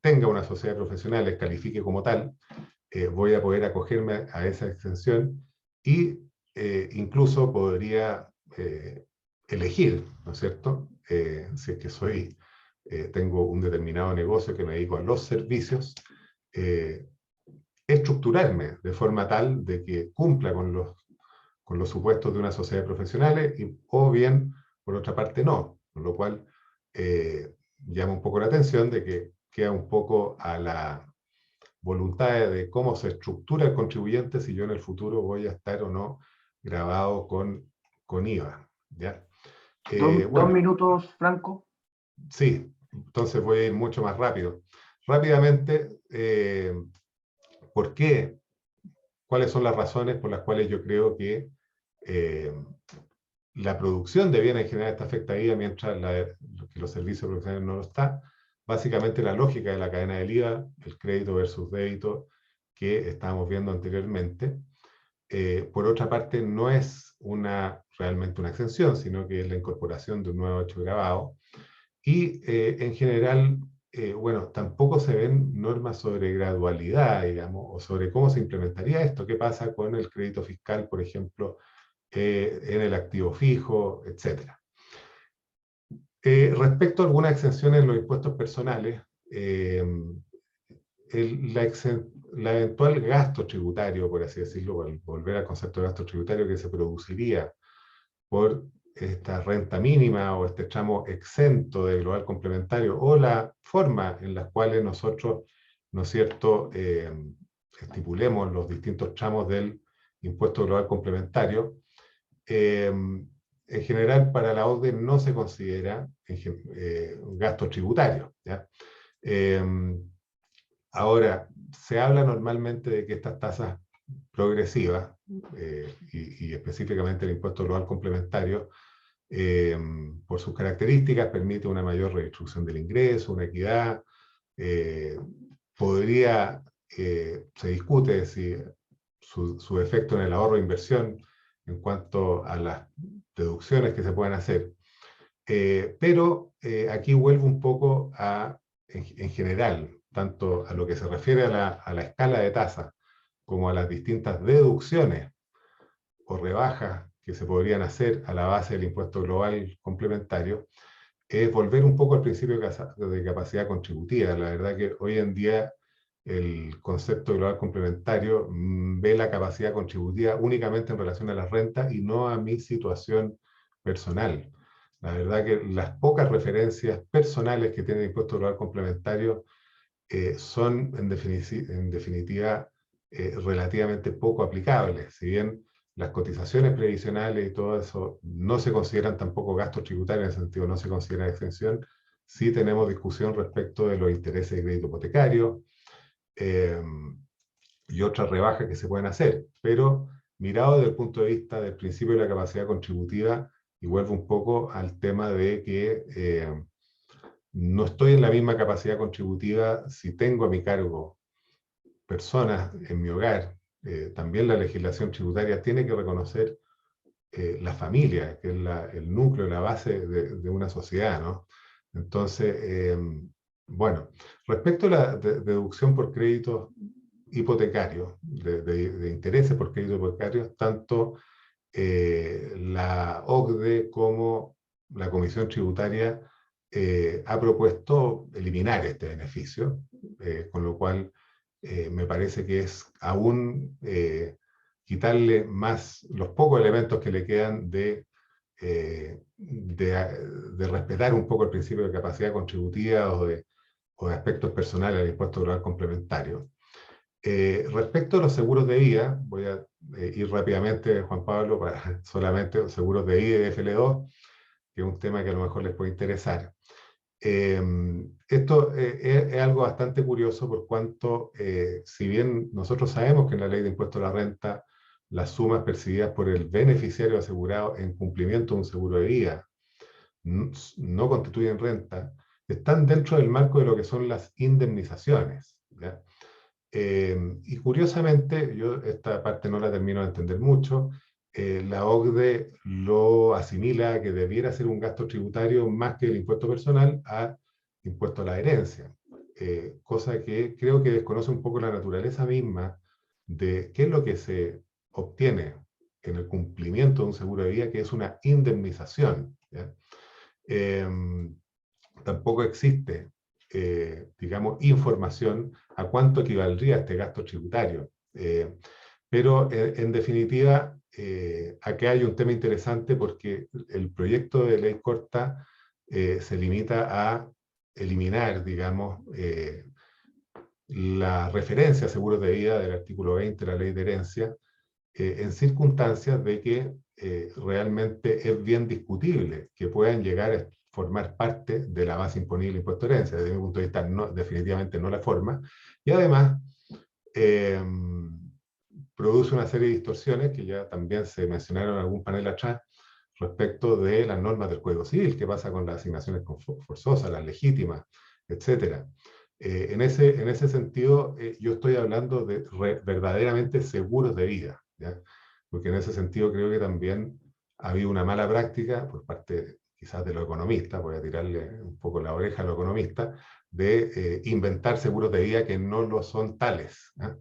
tenga una sociedad profesional, califique como tal, voy a poder acogerme a esa exención y incluso podría elegir, ¿no es cierto? Si es que tengo un determinado negocio que me dedico a los servicios, estructurarme de forma tal de que cumpla con los supuestos de una sociedad de profesionales, o bien, por otra parte, no. Con lo cual, llama un poco la atención de que queda un poco a la voluntad de cómo se estructura el contribuyente si yo en el futuro voy a estar o no grabado con IVA. ¿Ya? Dos minutos, Franco. Sí, entonces voy a ir mucho más rápido. Rápidamente, ¿por qué? ¿Cuáles son las razones por las cuales yo creo que la producción de bienes en general está afectada mientras que los servicios profesionales no lo está? Básicamente la lógica de la cadena del IVA, el crédito versus débito que estábamos viendo anteriormente. Por otra parte, no es realmente una exención, sino que es la incorporación de un nuevo hecho grabado. Y en general, bueno, tampoco se ven normas sobre gradualidad, digamos, o sobre cómo se implementaría esto. ¿Qué pasa con el crédito fiscal, por ejemplo, en el activo fijo, etcétera? Respecto a algunas exenciones en los impuestos personales, el eventual gasto tributario, por así decirlo, volver al concepto de gasto tributario que se produciría por esta renta mínima o este tramo exento de global complementario, o la forma en la cual nosotros, ¿no es cierto?, estipulemos los distintos tramos del impuesto global complementario, en general para la OCDE no se considera un gasto tributario, ¿ya? Ahora, se habla normalmente de que estas tasas progresivas, y específicamente el impuesto global complementario, por sus características permite una mayor redistribución del ingreso, una equidad. Se discute si su efecto en el ahorro e inversión en cuanto a las deducciones que se pueden hacer. Pero aquí vuelvo un poco en general, tanto a lo que se refiere a la escala de tasas, como a las distintas deducciones o rebajas que se podrían hacer a la base del impuesto global complementario, es volver un poco al principio de capacidad contributiva. La verdad que hoy en día el concepto global complementario ve la capacidad contributiva únicamente en relación a las rentas y no a mi situación personal. La verdad que las pocas referencias personales que tiene el impuesto global complementario son en definitiva relativamente poco aplicables. Si bien las cotizaciones previsionales y todo eso no se consideran tampoco gastos tributarios, en el sentido no se considera exención, sí tenemos discusión respecto de los intereses de crédito hipotecario y otras rebajas que se pueden hacer, pero mirado desde el punto de vista del principio de la capacidad contributiva, y vuelvo un poco al tema de que no estoy en la misma capacidad contributiva si tengo a mi cargo personas en mi hogar. También la legislación tributaria tiene que reconocer la familia, que es el núcleo, la base de una sociedad, ¿no? Entonces, bueno, respecto a la deducción por créditos hipotecarios, de intereses por créditos hipotecarios, tanto la OCDE como la Comisión Tributaria ha propuesto eliminar este beneficio, con lo cual me parece que es aún quitarle más los pocos elementos que le quedan de respetar un poco el principio de capacidad contributiva o de aspectos personales del impuesto global complementario. Respecto a los seguros de vida, voy a ir rápidamente, Juan Pablo, para solamente los seguros de vida y FL2, que es un tema que a lo mejor les puede interesar. Esto es algo bastante curioso por cuanto, si bien nosotros sabemos que en la ley de impuesto a la renta las sumas percibidas por el beneficiario asegurado en cumplimiento de un seguro de vida no constituyen renta, están dentro del marco de lo que son las indemnizaciones, ¿ya? Y curiosamente, yo esta parte no la termino de entender mucho, la OCDE lo asimila a que debiera ser un gasto tributario más que el impuesto personal a impuesto a la herencia, cosa que creo que desconoce un poco la naturaleza misma de qué es lo que se obtiene en el cumplimiento de un seguro de vida, que es una indemnización, ¿ya? Tampoco existe, digamos, información a cuánto equivaldría este gasto tributario. Pero en definitiva, aquí hay un tema interesante porque el proyecto de ley corta se limita a eliminar, digamos, la referencia a seguros de vida del artículo 20 de la ley de herencia, en circunstancias de que realmente es bien discutible que puedan llegar a formar parte de la base imponible de impuesto de herencia. Desde mi punto de vista, no, definitivamente no la forma. Y además, produce una serie de distorsiones que ya también se mencionaron en algún panel atrás respecto de las normas del Código Civil, qué pasa con las asignaciones forzosas, las legítimas, etc. En ese sentido, yo estoy hablando de verdaderamente seguros de vida, ¿ya? Porque en ese sentido creo que también ha habido una mala práctica por parte quizás de los economistas, voy a tirarle un poco la oreja a los economistas, de inventar seguros de vida que no lo son tales, ¿ya?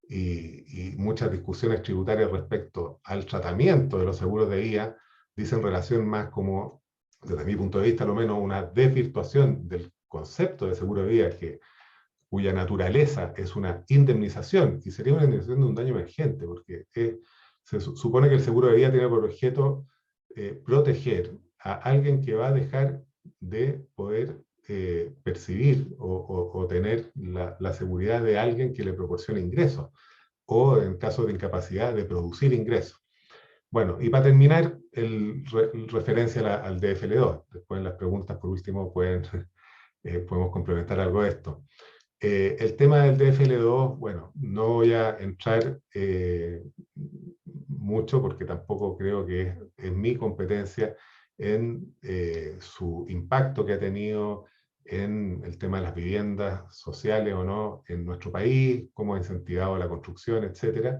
Y muchas discusiones tributarias respecto al tratamiento de los seguros de vida dicen relación más como, desde mi punto de vista, lo menos una desvirtuación del concepto de seguro de vida, cuya naturaleza es una indemnización, y sería una indemnización de un daño emergente, porque se supone que el seguro de vida tiene por objeto proteger a alguien que va a dejar de poder percibir o tener la seguridad de alguien que le proporcione ingresos, o en caso de incapacidad de producir ingresos. Bueno, y para terminar, referencia al DFL2. Después en las preguntas, por último, podemos complementar algo de esto. El tema del DFL2, bueno, no voy a entrar mucho porque tampoco creo que es mi competencia en su impacto que ha tenido en el tema de las viviendas sociales o no en nuestro país, cómo ha incentivado la construcción, etc.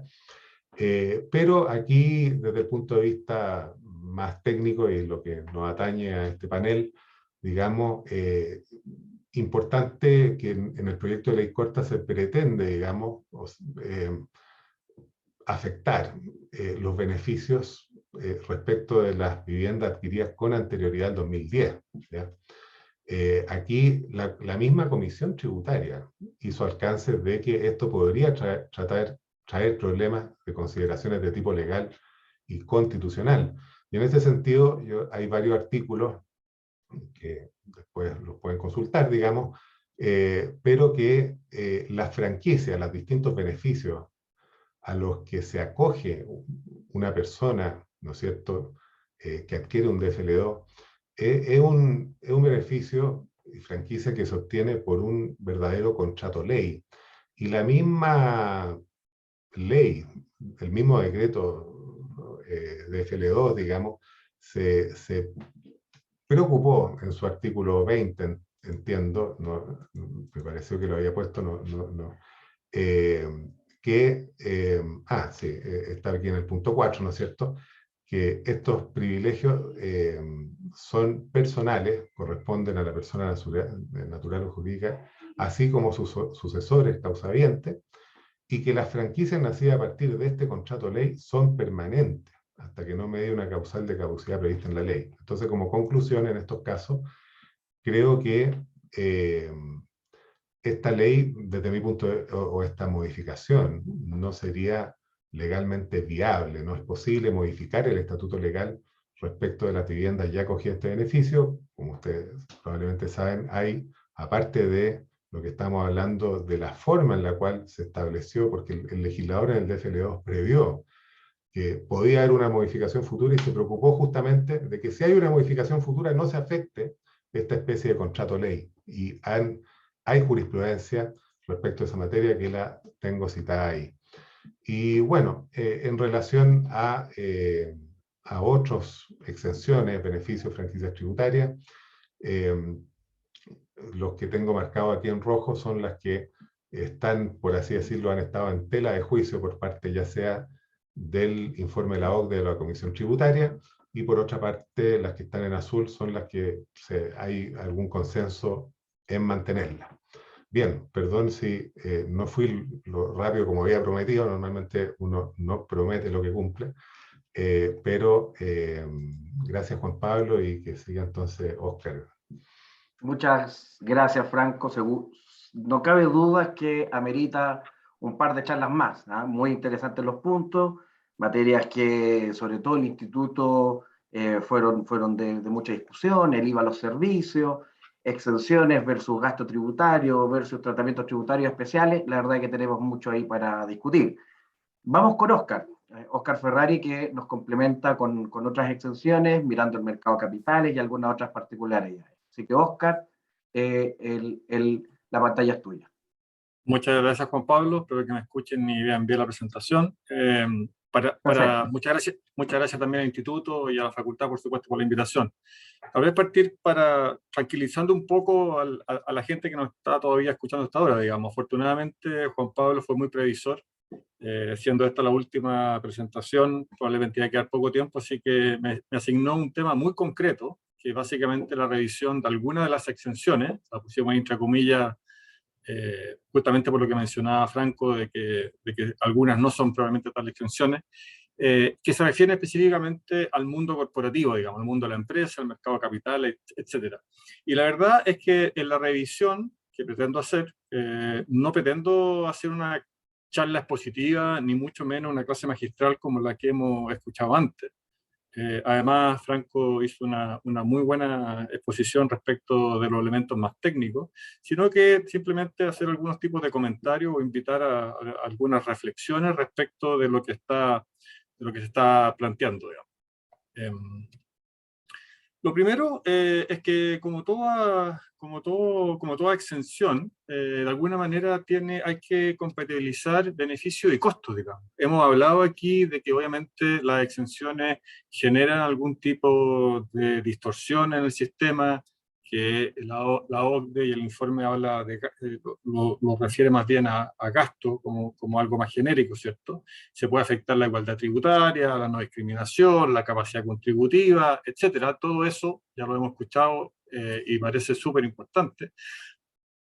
Pero aquí, desde el punto de vista más técnico y lo que nos atañe a este panel, digamos, importante que en el proyecto de ley corta se pretende, digamos, afectar los beneficios respecto de las viviendas adquiridas con anterioridad al 2010. ¿Ya? Aquí la misma comisión tributaria hizo alcance de que esto podría traer problemas de consideraciones de tipo legal y constitucional. Y en ese sentido, hay varios artículos que después los pueden consultar, digamos, pero que las franquicias, los distintos beneficios a los que se acoge una persona, ¿no es cierto?, que adquiere un DFL2, es un beneficio y franquicia que se obtiene por un verdadero contrato ley. Y la misma ley, el mismo decreto DFL2, digamos, se preocupó en su artículo 20, entiendo, no, me pareció que lo había puesto, está aquí en el punto 4, ¿no es cierto?, que estos privilegios son personales, corresponden a la persona natural o jurídica, así como sus sucesores causavientes, y que las franquicias nacidas a partir de este contrato ley son permanentes, hasta que no medie una causal de caducidad prevista en la ley. Entonces, como conclusión en estos casos, creo que esta ley, desde mi punto de vista, o esta modificación, no sería legalmente viable. No es posible modificar el estatuto legal respecto de las viviendas ya acogidas a este beneficio. Como ustedes probablemente saben, hay, aparte de lo que estamos hablando de la forma en la cual se estableció, porque el legislador en el DFL2 previó que podía haber una modificación futura y se preocupó justamente de que si hay una modificación futura no se afecte esta especie de contrato ley. Y hay jurisprudencia respecto a esa materia que la tengo citada ahí. Y bueno, en relación a otras exenciones, beneficios, franquicias tributarias, los que tengo marcados aquí en rojo son las que están, por así decirlo, han estado en tela de juicio por parte ya sea del informe de la OCDE de la Comisión Tributaria, y por otra parte las que están en azul son las que hay algún consenso en mantenerlas. Bien, perdón si no fui lo rápido como había prometido, normalmente uno no promete lo que cumple, pero gracias Juan Pablo y que siga entonces Oscar. Muchas gracias, Franco. No cabe duda que amerita un par de charlas más, ¿eh? Muy interesantes los puntos, materias que sobre todo el instituto fueron de mucha discusión, el IVA a los servicios, exenciones versus gasto tributario versus tratamientos tributarios especiales. La verdad es que tenemos mucho ahí para discutir. Vamos con Oscar. Oscar Ferrari, que nos complementa con otras exenciones, mirando el mercado de capitales y algunas otras particularidades. Así que, Oscar, la pantalla es tuya. Muchas gracias, Juan Pablo. Espero que me escuchen y vean bien la presentación. Muchas gracias también al Instituto y a la Facultad, por supuesto, por la invitación. Tal vez partir tranquilizando un poco a la gente que nos está todavía escuchando hasta ahora, digamos. Afortunadamente, Juan Pablo fue muy previsor. Siendo esta la última presentación, probablemente iba a quedar poco tiempo, así que me asignó un tema muy concreto, que es básicamente la revisión de algunas de las exenciones, la pusimos entre comillas, justamente por lo que mencionaba Franco, de que algunas no son probablemente tales exenciones, que se refieren específicamente al mundo corporativo, digamos, al mundo de la empresa, al mercado de capitales, etc. Y la verdad es que en la revisión que pretendo hacer, no pretendo hacer una charla expositiva, ni mucho menos una clase magistral como la que hemos escuchado antes. Además, Franco hizo una muy buena exposición respecto de los elementos más técnicos, sino que simplemente hacer algunos tipos de comentarios o invitar a algunas reflexiones respecto de lo que se está planteando, digamos. Lo primero es que como toda exención, de alguna manera hay que compatibilizar beneficios y costos, digamos. Hemos hablado aquí de que obviamente las exenciones generan algún tipo de distorsión en el sistema, que la OCDE y el informe habla lo refiere más bien a gasto como algo más genérico, ¿cierto? Se puede afectar la igualdad tributaria, la no discriminación, la capacidad contributiva, etcétera. Todo eso ya lo hemos escuchado y parece súper importante.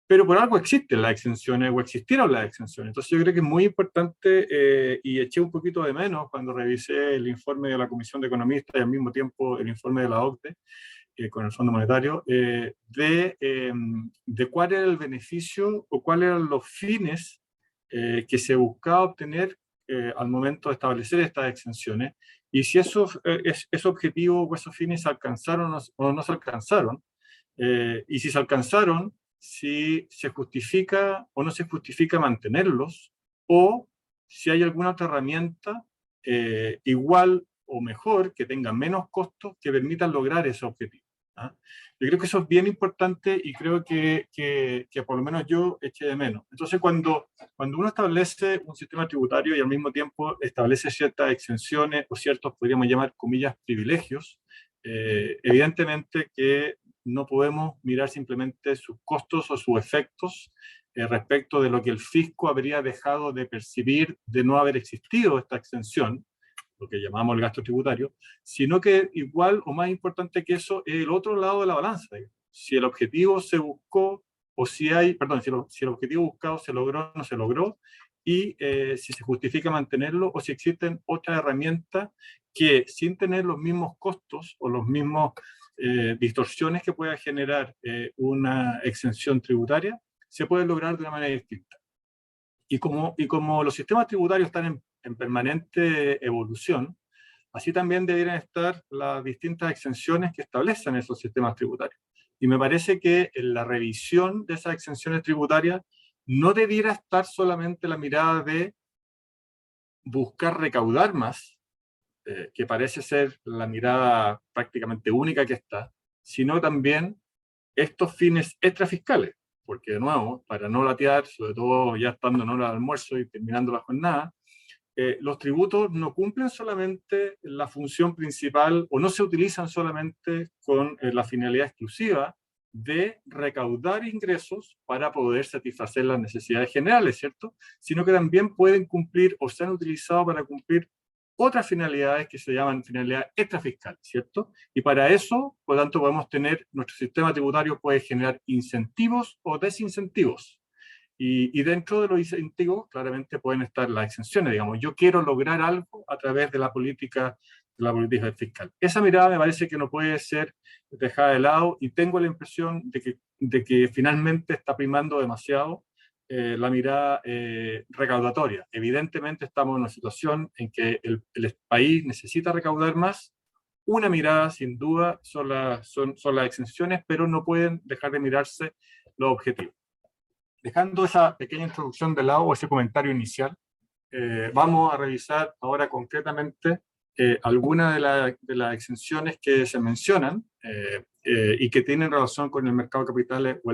pero por algo existen las exenciones o existieron las exenciones. Entonces yo creo que es muy importante, y eché un poquito de menos cuando revisé el informe de la Comisión de Economistas y al mismo tiempo el informe de la OCDE, con el Fondo Monetario, de cuál era el beneficio o cuáles eran los fines que se buscaba obtener al momento de establecer estas exenciones, y si esos objetivos o esos fines se alcanzaron o no se alcanzaron, y si se alcanzaron, si se justifica o no se justifica mantenerlos, o si hay alguna otra herramienta igual o mejor, que tenga menos costos, que permitan lograr ese objetivo. ¿Ah? Yo creo que eso es bien importante y creo que por lo menos yo eché de menos. Entonces, cuando uno establece un sistema tributario y al mismo tiempo establece ciertas exenciones o ciertos, podríamos llamar, comillas, privilegios, evidentemente que no podemos mirar simplemente sus costos o sus efectos respecto de lo que el fisco habría dejado de percibir de no haber existido esta exención, lo que llamamos el gasto tributario, sino que igual o más importante que eso es el otro lado de la balanza. Si el objetivo se buscó, o si hay, perdón, si el objetivo buscado se logró o no se logró, y si se justifica mantenerlo, o si existen otras herramientas que sin tener los mismos costos o los mismos distorsiones que pueda generar una exención tributaria, se puede lograr de una manera distinta. Y como los sistemas tributarios están en permanente evolución, así también deberían estar las distintas exenciones que establecen esos sistemas tributarios. Y me parece que en la revisión de esas exenciones tributarias no debiera estar solamente la mirada de buscar recaudar más, que parece ser la mirada prácticamente única que está, sino también estos fines extrafiscales, porque de nuevo, para no latear, sobre todo ya estando en hora de almuerzo y terminando la jornada, los tributos no cumplen solamente la función principal o no se utilizan solamente con la finalidad exclusiva de recaudar ingresos para poder satisfacer las necesidades generales, ¿cierto? Sino que también pueden cumplir o se han utilizado para cumplir otras finalidades que se llaman finalidades extrafiscales, ¿cierto? Y para eso, por lo tanto, podemos tener, nuestro sistema tributario puede generar incentivos o desincentivos. Y dentro de los incentivos, claramente pueden estar las exenciones, digamos, yo quiero lograr algo a través de la política fiscal. Esa mirada me parece que no puede ser dejada de lado, y tengo la impresión de que finalmente está primando demasiado la mirada recaudatoria. Evidentemente estamos en una situación en que el país necesita recaudar más. Una mirada, sin duda, son las exenciones, pero no pueden dejar de mirarse los objetivos. Dejando esa pequeña introducción de lado, o ese comentario inicial, vamos a revisar ahora concretamente algunas de las exenciones que se mencionan y que tienen relación con el mercado de capitales o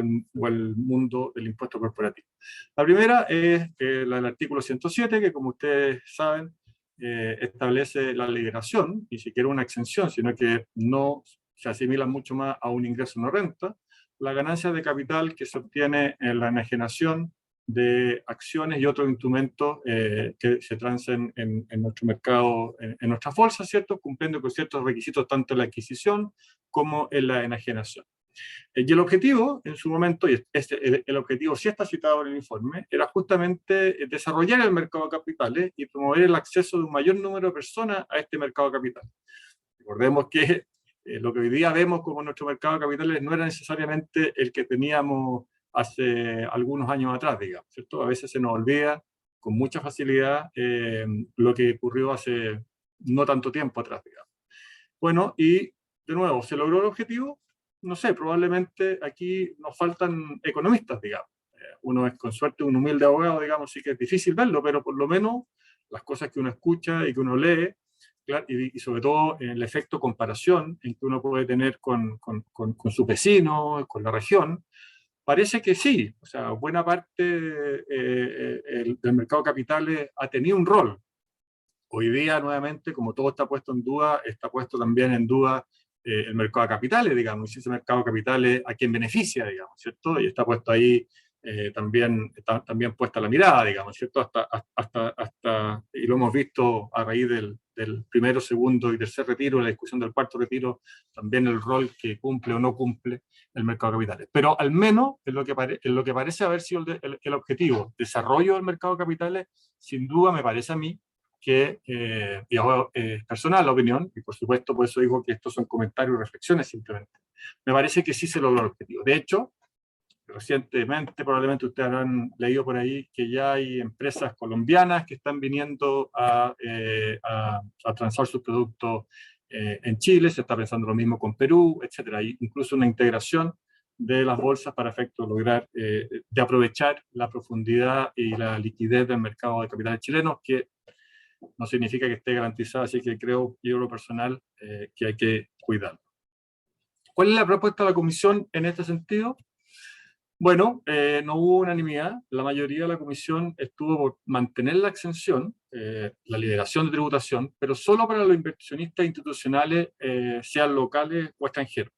el mundo del impuesto corporativo. La primera es la del artículo 107, que como ustedes saben, establece la liberación, ni siquiera una exención, sino que no se asimila mucho más a un ingreso no renta, la ganancia de capital que se obtiene en la enajenación de acciones y otros instrumentos que se transen en nuestro mercado, en nuestras bolsas, ¿cierto? Cumpliendo con ciertos requisitos tanto en la adquisición como en la enajenación. Y el objetivo, en su momento, y el objetivo sí está citado en el informe, era justamente desarrollar el mercado de capitales y promover el acceso de un mayor número de personas a este mercado de capitales. Recordemos que lo que hoy día vemos como nuestro mercado de capitales no era necesariamente el que teníamos hace algunos años atrás, digamos, ¿cierto? A veces se nos olvida con mucha facilidad lo que ocurrió hace no tanto tiempo atrás, digamos. Bueno, y de nuevo, ¿se logró el objetivo? No sé, probablemente aquí nos faltan economistas, digamos. Uno es con suerte un humilde abogado, digamos, sí que es difícil verlo, pero por lo menos las cosas que uno escucha y que uno lee, y sobre todo en el efecto comparación en que uno puede tener con su vecino, con la región, parece que sí. O sea, buena parte del mercado de capitales ha tenido un rol. Hoy día, nuevamente, como todo está puesto en duda, está puesto también en duda el mercado de capitales, digamos, y ese mercado de capitales a quién beneficia, digamos, ¿cierto? Y está puesto ahí también puesta la mirada, digamos, ¿cierto? Y lo hemos visto a raíz del del primero, segundo y tercer retiro, la discusión del cuarto retiro, también el rol que cumple o no cumple el mercado de capitales. Pero al menos en lo que parece haber sido el objetivo, desarrollo del mercado de capitales, sin duda me parece a mí que, digamos, personal la opinión, y por supuesto por eso digo que estos son comentarios y reflexiones simplemente, me parece que sí se logró el objetivo. De hecho, recientemente probablemente ustedes habrán leído por ahí que ya hay empresas colombianas que están viniendo a transar sus productos en Chile, se está pensando lo mismo con Perú, etcétera. Hay incluso una integración de las bolsas para efecto de lograr, de aprovechar la profundidad y la liquidez del mercado de capitales chilenos, que no significa que esté garantizada, así que creo, yo lo personal, que hay que cuidarlo. ¿Cuál es la propuesta de la Comisión en este sentido? Bueno, no hubo unanimidad. La mayoría de la Comisión estuvo por mantener la exención, la liberación de tributación, pero solo para los inversionistas institucionales, sean locales o extranjeros.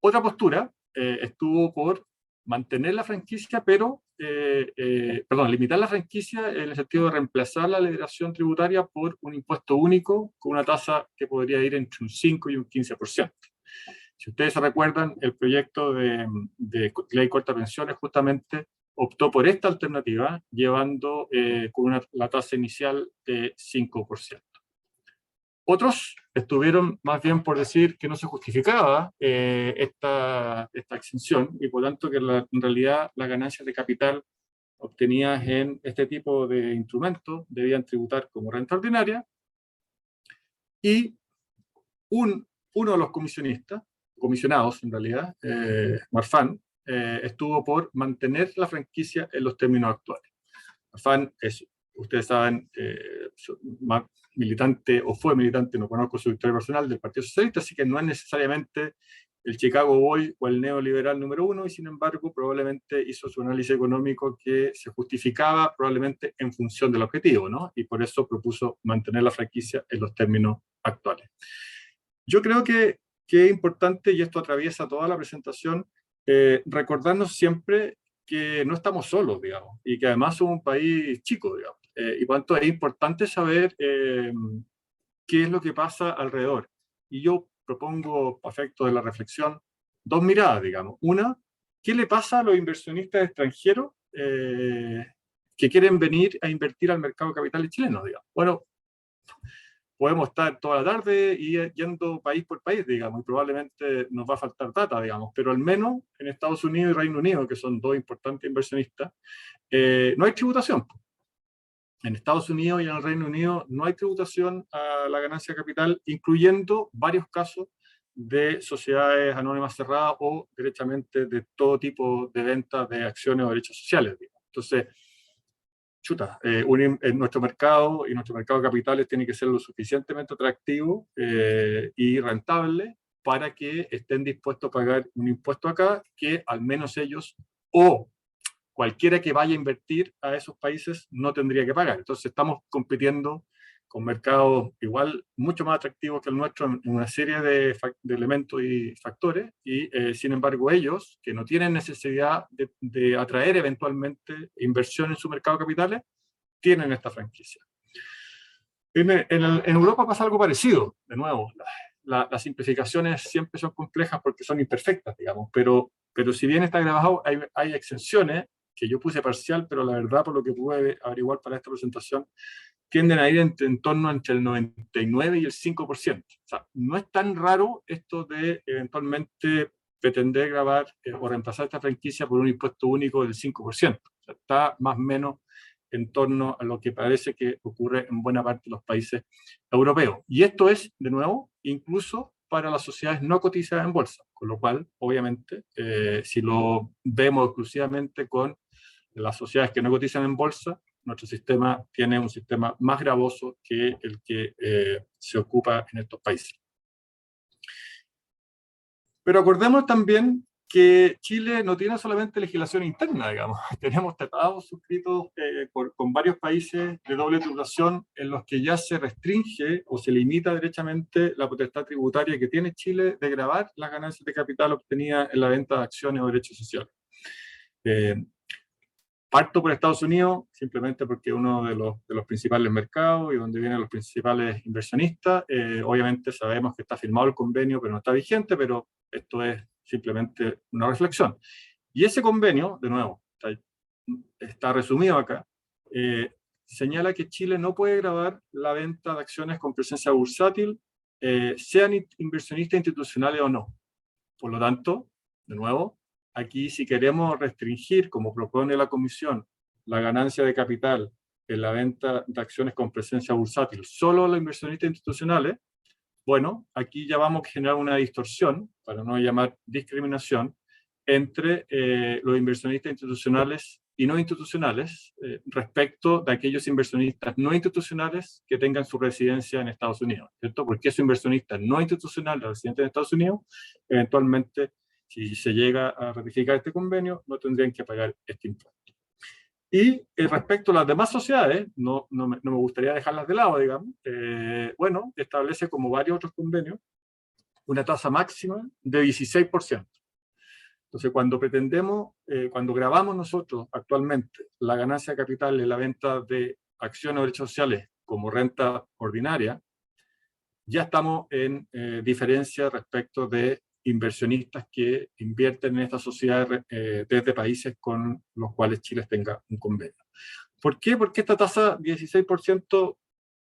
Otra postura estuvo por mantener la franquicia, pero, limitar la franquicia en el sentido de reemplazar la liberación tributaria por un impuesto único con una tasa que podría ir entre un 5 y un 15%. Si ustedes se recuerdan, el proyecto de ley corta pensiones justamente optó por esta alternativa, llevando con la tasa inicial de 5%. Otros estuvieron más bien por decir que no se justificaba esta exención y por tanto que en realidad las ganancias de capital obtenidas en este tipo de instrumentos debían tributar como renta ordinaria, y uno de los comisionados en realidad, Marfan, estuvo por mantener la franquicia en los términos actuales. Marfan es, ustedes saben, militante o fue militante, no conozco su historia personal, del Partido Socialista, así que no es necesariamente el Chicago Boy o el neoliberal número uno, y sin embargo probablemente hizo su análisis económico que se justificaba probablemente en función del objetivo, ¿no? Y por eso propuso mantener la franquicia en los términos actuales. Yo creo que es importante, y esto atraviesa toda la presentación, recordarnos siempre que no estamos solos, digamos, y que además somos un país chico, digamos, y por tanto es importante saber qué es lo que pasa alrededor. Y yo propongo, a efecto de la reflexión, dos miradas, digamos. Una, ¿qué le pasa a los inversionistas extranjeros que quieren venir a invertir al mercado de capitales chileno, digamos? Bueno, podemos estar toda la tarde yendo país por país, digamos, y probablemente nos va a faltar data, digamos, pero al menos en Estados Unidos y Reino Unido, que son dos importantes inversionistas, no hay tributación. En Estados Unidos y en el Reino Unido no hay tributación a la ganancia de capital, incluyendo varios casos de sociedades anónimas cerradas o derechamente de todo tipo de ventas de acciones o derechos sociales, digamos. Entonces, en nuestro mercado y nuestro mercado de capitales tiene que ser lo suficientemente atractivo y rentable para que estén dispuestos a pagar un impuesto acá que al menos ellos o cualquiera que vaya a invertir a esos países no tendría que pagar. Entonces estamos compitiendo con mercados igual mucho más atractivos que el nuestro en una serie de elementos y factores, y sin embargo ellos, que no tienen necesidad de atraer eventualmente inversión en su mercado de capitales, tienen esta franquicia. En Europa pasa algo parecido, de nuevo. Las simplificaciones siempre son complejas porque son imperfectas, digamos, pero si bien está grabado, hay exenciones que yo puse parcial, pero la verdad, por lo que pude averiguar para esta presentación, tienden a ir en torno entre el 99 y el 5%. O sea, no es tan raro esto de eventualmente pretender grabar o reemplazar esta franquicia por un impuesto único del 5%. O sea, está más o menos en torno a lo que parece que ocurre en buena parte de los países europeos. Y esto es, de nuevo, incluso para las sociedades no cotizadas en bolsa, con lo cual, obviamente, si lo vemos exclusivamente con las sociedades que no cotizan en bolsa, nuestro sistema tiene un sistema más gravoso que el que se ocupa en estos países. Pero acordemos también que Chile no tiene solamente legislación interna, digamos. Tenemos tratados suscritos con varios países de doble tributación en los que ya se restringe o se limita derechamente la potestad tributaria que tiene Chile de gravar las ganancias de capital obtenidas en la venta de acciones o derechos sociales. Parto por Estados Unidos, simplemente porque es uno de los principales mercados y donde vienen los principales inversionistas. Obviamente sabemos que está firmado el convenio, pero no está vigente, pero esto es simplemente una reflexión. Y ese convenio, de nuevo, está resumido acá, señala que Chile no puede gravar la venta de acciones con presencia bursátil, sean inversionistas institucionales o no. Por lo tanto, de nuevo, aquí si queremos restringir, como propone la Comisión, la ganancia de capital en la venta de acciones con presencia bursátil solo a los inversionistas institucionales, bueno, aquí ya vamos a generar una distorsión, para no llamar discriminación, entre los inversionistas institucionales y no institucionales respecto de aquellos inversionistas no institucionales que tengan su residencia en Estados Unidos, ¿cierto? Porque esos inversionistas no institucionales residentes en Estados Unidos, eventualmente, si se llega a ratificar este convenio, no tendrían que pagar este impuesto. Y respecto a las demás sociedades, no me gustaría dejarlas de lado, digamos, bueno, establece como varios otros convenios una tasa máxima de 16%. Entonces, cuando pretendemos, cuando grabamos nosotros actualmente la ganancia de capital en la venta de acciones o derechos sociales como renta ordinaria, ya estamos en diferencia respecto de inversionistas que invierten en estas sociedades desde países con los cuales Chile tenga un convenio. ¿Por qué? Porque esta tasa 16%,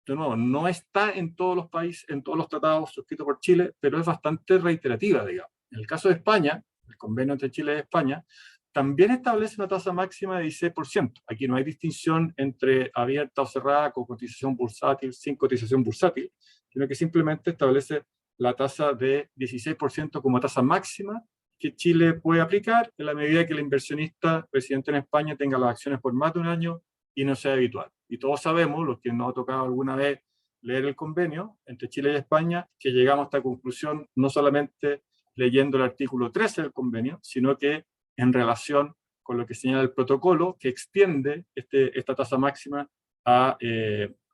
de nuevo, no está en todos los países, en todos los tratados suscritos por Chile, pero es bastante reiterativa, digamos. En el caso de España, el convenio entre Chile y España, también establece una tasa máxima de 16%. Aquí no hay distinción entre abierta o cerrada, con cotización bursátil, sin cotización bursátil, sino que simplemente establece la tasa de 16% como tasa máxima que Chile puede aplicar en la medida que el inversionista residente en España tenga las acciones por más de un año y no sea habitual. Y todos sabemos, los que nos ha tocado alguna vez leer el convenio entre Chile y España, que llegamos a esta conclusión no solamente leyendo el artículo 13 del convenio, sino que en relación con lo que señala el protocolo, que extiende esta tasa máxima a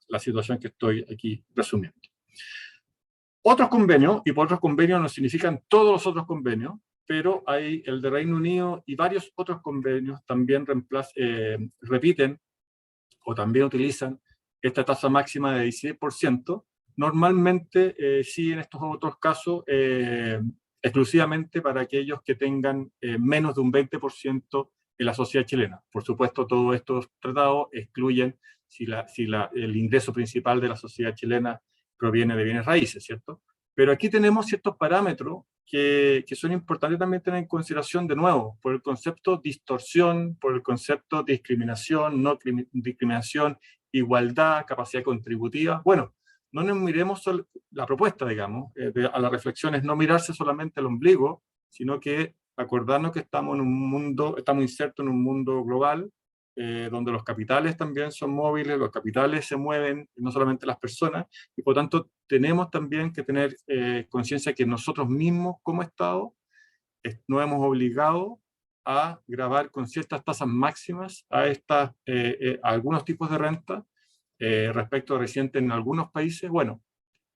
la situación que estoy aquí resumiendo. Otros convenios, y por otros convenios no significan todos los otros convenios, pero hay el de Reino Unido y varios otros convenios también repiten o también utilizan esta tasa máxima de 16%, normalmente sí en estos otros casos exclusivamente para aquellos que tengan menos de un 20% en la sociedad chilena. Por supuesto, todos estos tratados excluyen si el ingreso principal de la sociedad chilena proviene de bienes raíces, ¿cierto? Pero aquí tenemos ciertos parámetros que son importantes también tener en consideración de nuevo, por el concepto distorsión, por el concepto discriminación, no discriminación, igualdad, capacidad contributiva. Bueno, no nos miremos la propuesta, digamos, a la reflexión es no mirarse solamente al ombligo, sino que acordarnos que estamos en un mundo, estamos insertos en un mundo global, donde los capitales también son móviles, los capitales se mueven, no solamente las personas, y por tanto tenemos también que tener conciencia que nosotros mismos como Estado nos hemos obligado a gravar con ciertas tasas máximas a algunos tipos de renta respecto a residentes en algunos países. Bueno,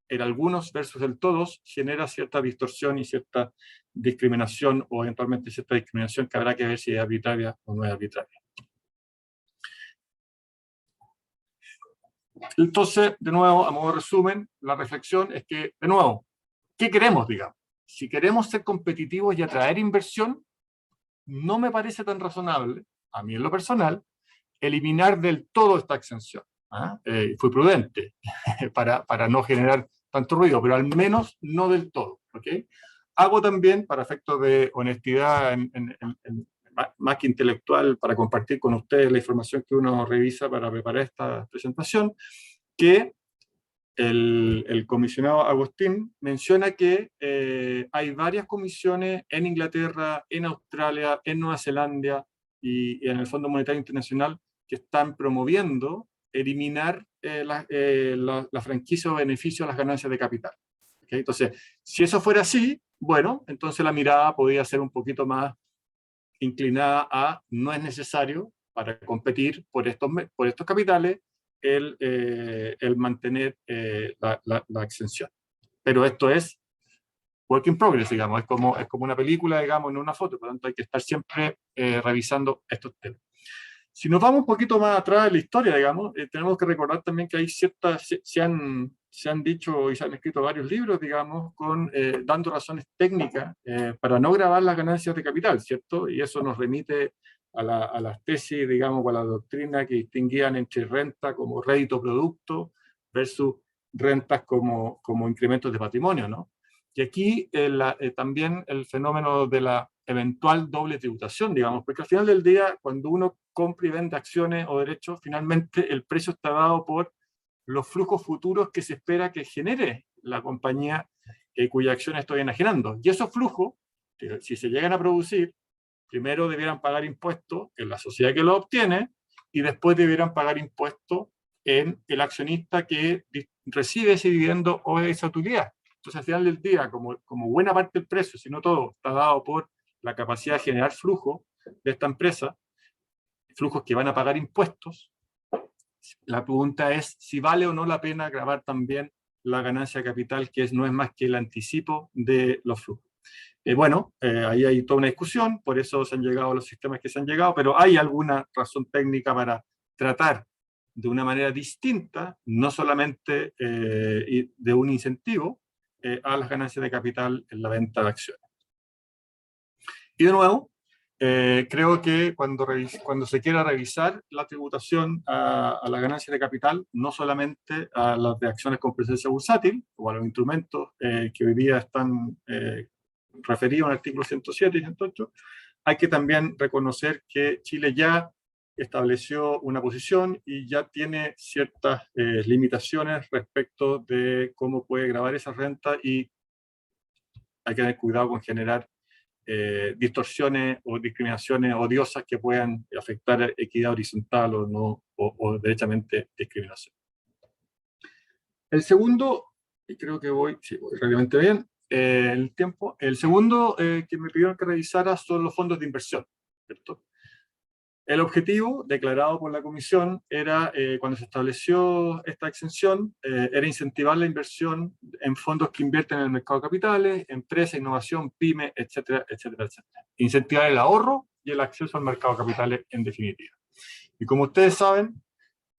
en algunos versus el todos genera cierta distorsión y cierta discriminación, o eventualmente cierta discriminación que habrá que ver si es arbitraria o no es arbitraria. Entonces, de nuevo, a modo de resumen, la reflexión es que, de nuevo, ¿qué queremos, digamos? Si queremos ser competitivos y atraer inversión, no me parece tan razonable, a mí en lo personal, eliminar del todo esta exención. Fui prudente para no generar tanto ruido, pero al menos no del todo. ¿Okay? Hago también, para efectos de honestidad más que intelectual, para compartir con ustedes la información que uno revisa para preparar esta presentación, que el comisionado Agustín menciona que hay varias comisiones en Inglaterra, en Australia, en Nueva Zelanda y en el Fondo Monetario Internacional que están promoviendo eliminar la franquicia o beneficio a las ganancias de capital. ¿Okay? Entonces, si eso fuera así, bueno, entonces la mirada podría ser un poquito más inclinada a no es necesario para competir por estos capitales el mantener la exención. Pero esto es work in progress, digamos, es como una película, digamos, no una foto, por lo tanto hay que estar siempre revisando estos temas. Si nos vamos un poquito más atrás en la historia, digamos, tenemos que recordar también que hay ciertas, se han dicho y se han escrito varios libros, digamos, dando razones técnicas para no gravar las ganancias de capital, ¿cierto? Y eso nos remite a las tesis, digamos, o a la doctrina que distinguían entre renta como rédito producto versus rentas como incrementos de patrimonio, ¿no? Y aquí también el fenómeno de la eventual doble tributación, digamos, porque al final del día, cuando uno compra y vende acciones o derechos, finalmente el precio está dado por los flujos futuros que se espera que genere la compañía cuya acción estoy enajenando. Y esos flujos, si se llegan a producir, primero debieran pagar impuestos en la sociedad que lo obtiene y después debieran pagar impuestos en el accionista que recibe ese dividendo o esa utilidad. Entonces, al final del día, como buena parte del precio, si no todo, está dado por la capacidad de generar flujo de esta empresa, flujos que van a pagar impuestos, la pregunta es si vale o no la pena grabar también la ganancia de capital, que no es más que el anticipo de los flujos. Ahí hay toda una discusión, por eso se han llegado a los sistemas que se han llegado, pero hay alguna razón técnica para tratar de una manera distinta, no solamente de un incentivo, a las ganancias de capital en la venta de acciones. Y de nuevo, creo que cuando se quiera revisar la tributación a la ganancia de capital, no solamente a las de acciones con presencia bursátil, o a los instrumentos que hoy día están referidos al artículo 107 y 108, hay que también reconocer que Chile ya estableció una posición y ya tiene ciertas limitaciones respecto de cómo puede gravar esa renta, y hay que tener cuidado con generar distorsiones o discriminaciones odiosas que puedan afectar equidad horizontal o derechamente discriminación. El segundo, y creo que voy realmente bien, el tiempo. El segundo que me pidieron que revisara son los fondos de inversión, ¿cierto? El objetivo declarado por la Comisión era, cuando se estableció esta exención, era incentivar la inversión en fondos que invierten en el mercado de capitales, empresas, innovación, pyme, etcétera, etcétera, etcétera. Incentivar el ahorro y el acceso al mercado de capitales en definitiva. Y como ustedes saben,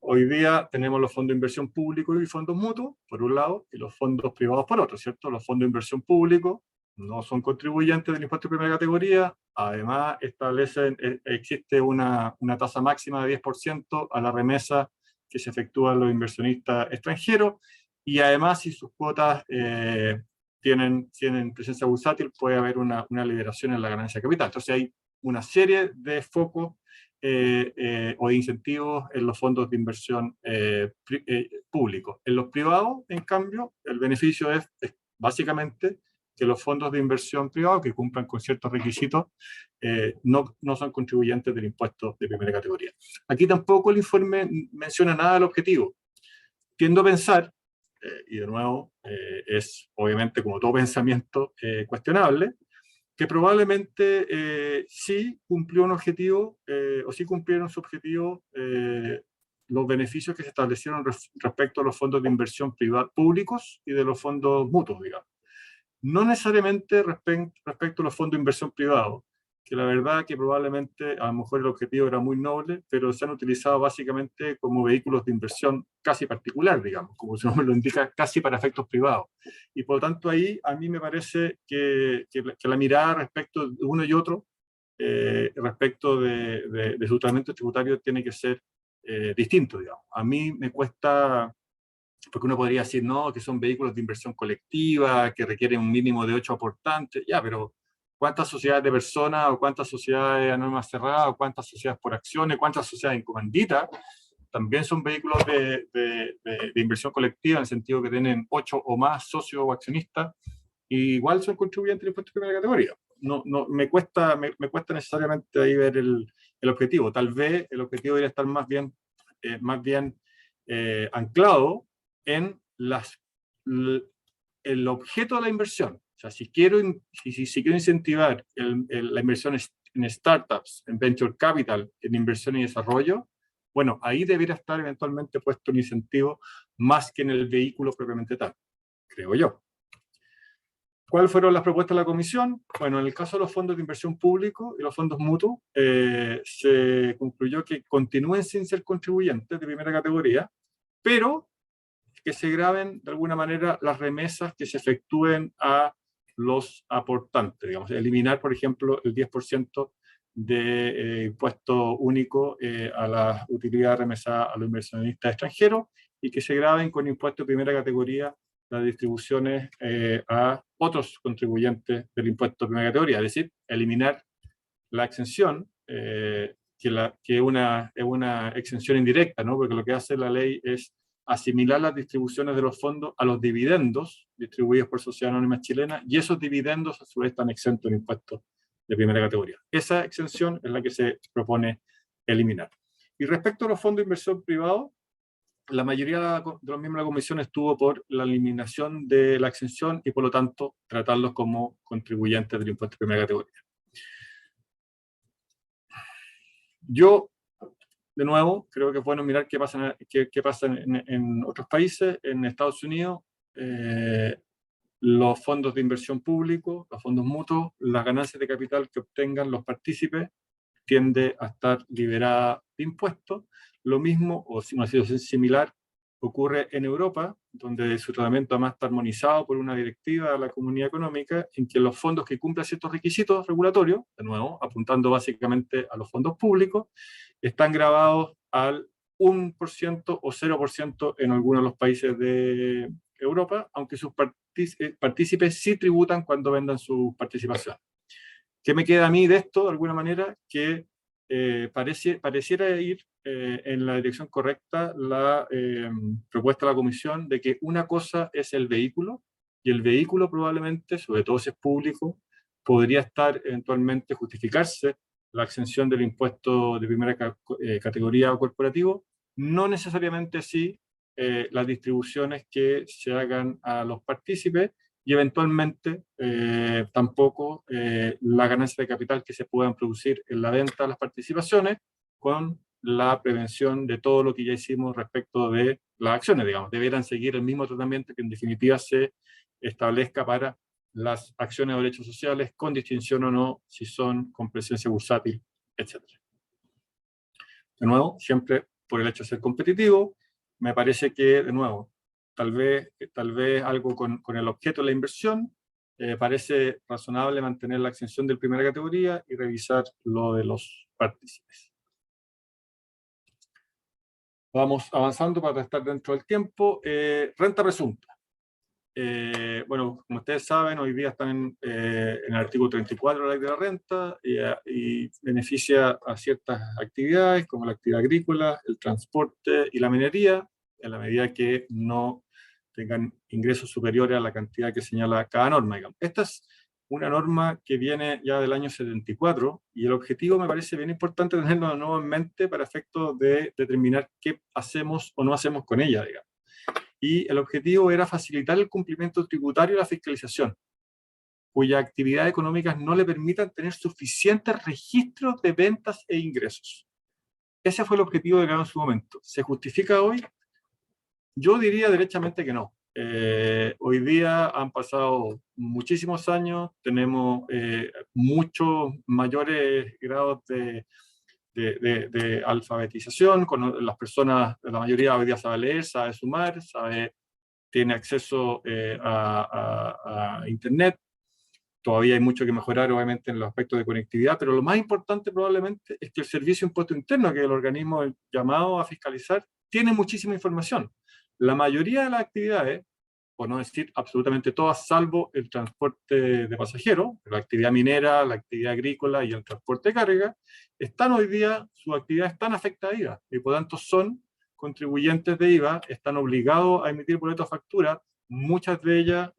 hoy día tenemos los fondos de inversión públicos y fondos mutuos, por un lado, y los fondos privados por otro, ¿cierto? Los fondos de inversión públicos no son contribuyentes del impuesto de primera categoría, además existe una tasa máxima de 10% a la remesa que se efectúa a los inversionistas extranjeros, y además si sus cuotas tienen presencia bursátil, puede haber una liberación en la ganancia de capital. Entonces hay una serie de focos o de incentivos en los fondos de inversión públicos. En los privados, en cambio, el beneficio es básicamente que los fondos de inversión privados que cumplan con ciertos requisitos no son contribuyentes del impuesto de primera categoría. Aquí tampoco el informe menciona nada del objetivo. Tiendo a pensar, y de nuevo es obviamente como todo pensamiento cuestionable, que probablemente sí cumplió un objetivo, o sí cumplieron su objetivo los beneficios que se establecieron respecto a los fondos de inversión públicos y de los fondos mutuos, digamos. No necesariamente respecto a los fondos de inversión privados, que la verdad que probablemente a lo mejor el objetivo era muy noble, pero se han utilizado básicamente como vehículos de inversión casi particular, digamos, como su nombre lo indica, casi para efectos privados. Y por lo tanto ahí a mí me parece que la mirada respecto de uno y otro, respecto de su tratamiento tributario, tiene que ser distinto, digamos. A mí me cuesta, porque uno podría decir, no, que son vehículos de inversión colectiva, que requieren un mínimo de 8 aportantes, ya, pero ¿cuántas sociedades de personas, o cuántas sociedades anónimas cerradas, o cuántas sociedades por acciones, cuántas sociedades en comandita también son vehículos de inversión colectiva, en el sentido que tienen 8 o más socios o accionistas, y igual son contribuyentes del impuesto de primera categoría? Me cuesta necesariamente ahí ver el objetivo. Tal vez el objetivo debería estar más bien anclado en el objeto de la inversión. O sea, si quiero incentivar la inversión en startups, en venture capital, en inversión y desarrollo, bueno, ahí debería estar eventualmente puesto un incentivo más que en el vehículo propiamente tal, creo yo. ¿Cuáles fueron las propuestas de la comisión? Bueno, en el caso de los fondos de inversión público y los fondos mutuos, se concluyó que continúen sin ser contribuyentes de primera categoría, pero que se graben de alguna manera las remesas que se efectúen a los aportantes, digamos, eliminar, por ejemplo, el 10% de impuesto único a la utilidad remesada a los inversionistas extranjeros, y que se graben con impuesto de primera categoría las distribuciones a otros contribuyentes del impuesto de primera categoría, es decir, eliminar la exención, que es una exención indirecta, ¿no? Porque lo que hace la ley es asimilar las distribuciones de los fondos a los dividendos distribuidos por sociedades anónimas chilenas, y esos dividendos a su vez están exentos de impuestos de primera categoría. Esa exención es la que se propone eliminar. Y respecto a los fondos de inversión privados, la mayoría de los miembros de la comisión estuvo por la eliminación de la exención y por lo tanto tratarlos como contribuyentes del impuesto de primera categoría. Yo, de nuevo, creo que es bueno mirar qué pasa en otros países. En Estados Unidos, los fondos de inversión público, los fondos mutuos, las ganancias de capital que obtengan los partícipes tiende a estar liberada de impuestos. Lo mismo, o una situación similar, ocurre en Europa, donde su tratamiento además está armonizado por una directiva de la Comunidad Económica, en que los fondos que cumplan ciertos requisitos regulatorios, de nuevo, apuntando básicamente a los fondos públicos, están grabados al 1% o 0% en algunos de los países de Europa, aunque sus partícipes sí tributan cuando vendan su participación. ¿Qué me queda a mí de esto, de alguna manera? Que pareciera ir en la dirección correcta la propuesta de la Comisión de que una cosa es el vehículo, y el vehículo probablemente, sobre todo si es público, podría estar eventualmente justificarse la exención del impuesto de primera categoría o corporativo, no necesariamente así las distribuciones que se hagan a los partícipes, y eventualmente tampoco la ganancia de capital que se puedan producir en la venta de las participaciones, con la prevención de todo lo que ya hicimos respecto de las acciones, digamos. Deberán seguir el mismo tratamiento que en definitiva se establezca para las acciones o derechos sociales, con distinción o no si son con presencia bursátil, etc. De nuevo, siempre por el hecho de ser competitivo, me parece que, de nuevo, tal vez algo con el objeto de la inversión, parece razonable mantener la exención de primera categoría y revisar lo de los partícipes. Vamos avanzando para estar dentro del tiempo. Renta presunta. Bueno, como ustedes saben, hoy día están en el artículo 34 de la Ley de la Renta, y beneficia a ciertas actividades como la actividad agrícola, el transporte y la minería, en la medida que no tengan ingresos superiores a la cantidad que señala cada norma, digamos. Esta es una norma que viene ya del año 74, y el objetivo me parece bien importante tenerlo de nuevo en mente para efectos de determinar qué hacemos o no hacemos con ella, digamos. Y el objetivo era facilitar el cumplimiento tributario y la fiscalización, cuyas actividades económicas no le permitan tener suficientes registros de ventas e ingresos. Ese fue el objetivo de en su momento. ¿Se justifica hoy? Yo diría derechamente que no. Hoy día han pasado muchísimos años, tenemos muchos mayores grados de alfabetización, con las personas, la mayoría hoy día sabe leer, sabe sumar, tiene acceso a Internet. Todavía hay mucho que mejorar, obviamente, en los aspectos de conectividad, pero lo más importante probablemente es que el Servicio de Impuesto Interno, que es el organismo llamado a fiscalizar, tiene muchísima información. La mayoría de las actividades, por no decir absolutamente todas, salvo el transporte de pasajeros, la actividad minera, la actividad agrícola y el transporte de carga, están hoy día, sus actividades están afectadas a IVA, y por tanto son contribuyentes de IVA, están obligados a emitir boletos factura, muchas de ellas